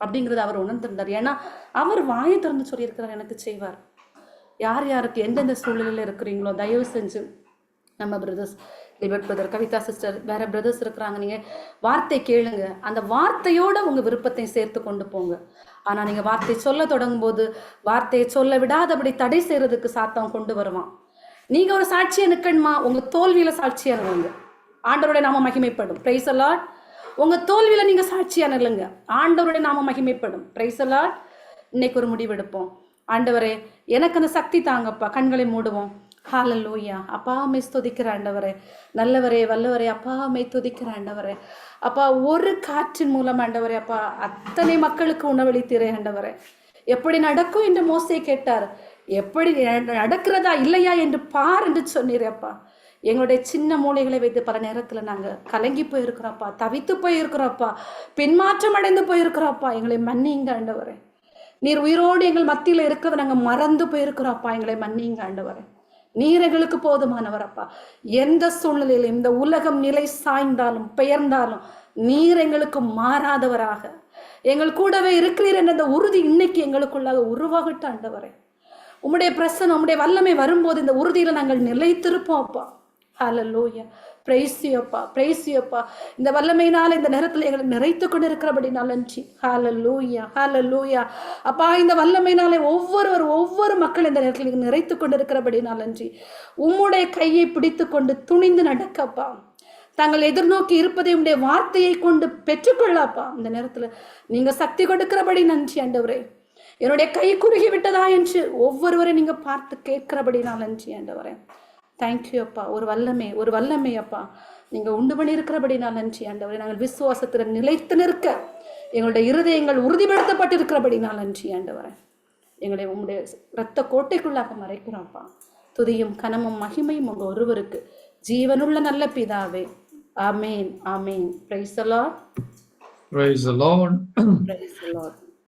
அப்படிங்கறத அவர் உணர்ந்திருந்தார். ஏன்னா அவர் வாயை திறந்து சொல்லியிருக்கிறார், எனக்கு செய்வார். யார் யாருக்கு எந்தெந்த சூழ்நிலையில இருக்கிறீங்களோ தயவு செஞ்சு நம்ம பிரதர்ஸ், லிபர்ட் பிரதர், கவிதா சிஸ்டர், வேற பிரதர்ஸ் இருக்கிறாங்க, நீங்க வார்த்தை கேளுங்க. அந்த வார்த்தையோட உங்க விருப்பத்தை சேர்த்து கொண்டு போங்க. ஆனா நீங்க வார்த்தை சொல்ல தொடங்கும் போது வார்த்தையை சொல்ல விடாதபடி தடை செய்யறதுக்கு சாத்தான் கொண்டு வருவான். நீங்க ஒரு சாட்சியா நிக்கணுமா? உங்க தோல்வியில சாட்சியா இருங்க. ஆண்டவருடைய நாம மகிமைப்படும். Price the Lord. உங்க தோல்வியில நீங்க சாட்சியா நில்லுங்க. ஆண்டவருடைய நாம மகிமைப்படும். Price the Lord. இன்னைக்கு ஒரு முடிவெடுப்போம். ஆண்டவரே எனக்கு அந்த சக்தி தாங்கப்பா. கண்களை மூடுவோம். ஹalleluya. அப்பா உம்மை ஸ்துதிக்கிற ஆண்டவரே, நல்லவரே வல்லவரே, அப்பா உம்மை துதிக்கிற ஆண்டவரே. அப்பா ஒரு காற்றின் மூலம் ஆண்டவரே அப்பா அத்தனை மக்களுக்கு உணவளித்தீரே ஆண்டவரே. எப்படி நடக்கும் என்று மோசே கேட்டார். எப்படி நடக்கிறதா இல்லையா என்று பார் என்று சொன்னீரப்பா. எங்களுடைய சின்ன மூளைகளை வைத்து பல நேரத்துல நாங்க கலங்கி போயிருக்கிறோம்ப்பா, தவித்து போயிருக்கிறோம்ப்பா, பின்மாற்றம் அடைந்து போயிருக்கிறோம்ப்பா. எங்களை மன்னிங்க ஆண்டவரே. நீர் உயிரோடு எங்கள் மத்தியில இருக்கிறத நாங்க மறந்து போயிருக்கிறோம்ப்பா. எங்களை மன்னிங்க ஆண்டவரே. நீர் எங்களுக்கு போதுமானவர் அப்பா. எந்த சூழ்நிலையிலும் இந்த உலகம் நிலை சாய்ந்தாலும் பெயர்ந்தாலும் நீர் எங்களுக்கு மாறாதவராக எங்கள் கூடவே இருக்கிறீர் என்ற அந்த உறுதி இன்னைக்கு எங்களுக்குள்ளாக உருவாகட்டும் ஆண்டவரே. உம்முடைய பிரசன்னம் உம்முடைய வல்லமை வரும்போது இந்த உறுதியில நாங்கள் நிலைத்திருப்போம் அப்பா. ஹalleluya. praise you அப்பா, praise you அப்பா. இந்த வல்லமையினால இந்த நேரத்துல எங்களை நிறைத்து கொண்டிருக்கிறபடினால நன்றி. ஹalleluya, ஹalleluya. அப்பா இந்த வல்லமையினாலே ஒவ்வொரு மக்கள் இந்த நேரத்தில் நிறைத்து கொண்டிருக்கிறபடினால நன்றி. உம்முடைய கையை பிடித்து கொண்டு துணிந்து நடக்கப்பா. தாங்கள் எதிர்நோக்கி இருப்பதை உடைய வார்த்தையை கொண்டு பெற்றுக்கொள்ளப்பா. இந்த நேரத்துல நீங்க சக்தி கொடுக்கிறபடி நன்றி ஆண்டவரே. என்னுடைய கை குறுகி விட்டதா என்று ஒவ்வொருவரை நீங்க பார்த்து கேட்கிறபடினால நன்றி ஆண்டவரே. தேங்க்யூ அப்பா. ஒரு வல்லமை அப்பா நீங்க உண்டு பண்ணி இருக்கிறபடினால நன்றி ஆண்டவரே. நாங்கள் விசுவாசத்துல நிலைத்து நிற்க எங்களுடைய இருதயங்கள் உறுதிப்படுத்தப்பட்டிருக்கிறபடினால நன்றி ஆண்டவரே. எங்களை உங்களுடைய இரத்த கோட்டைக்குள்ளாக மறைக்கிறோம்ப்பா. துதியும் கனமும் மகிமையும் உங்க ஒருவருக்கு, ஜீவனுள்ள நல்ல பிதாவே. Amen, amen. Praise the Lord. Praise the Lord. Praise the Lord.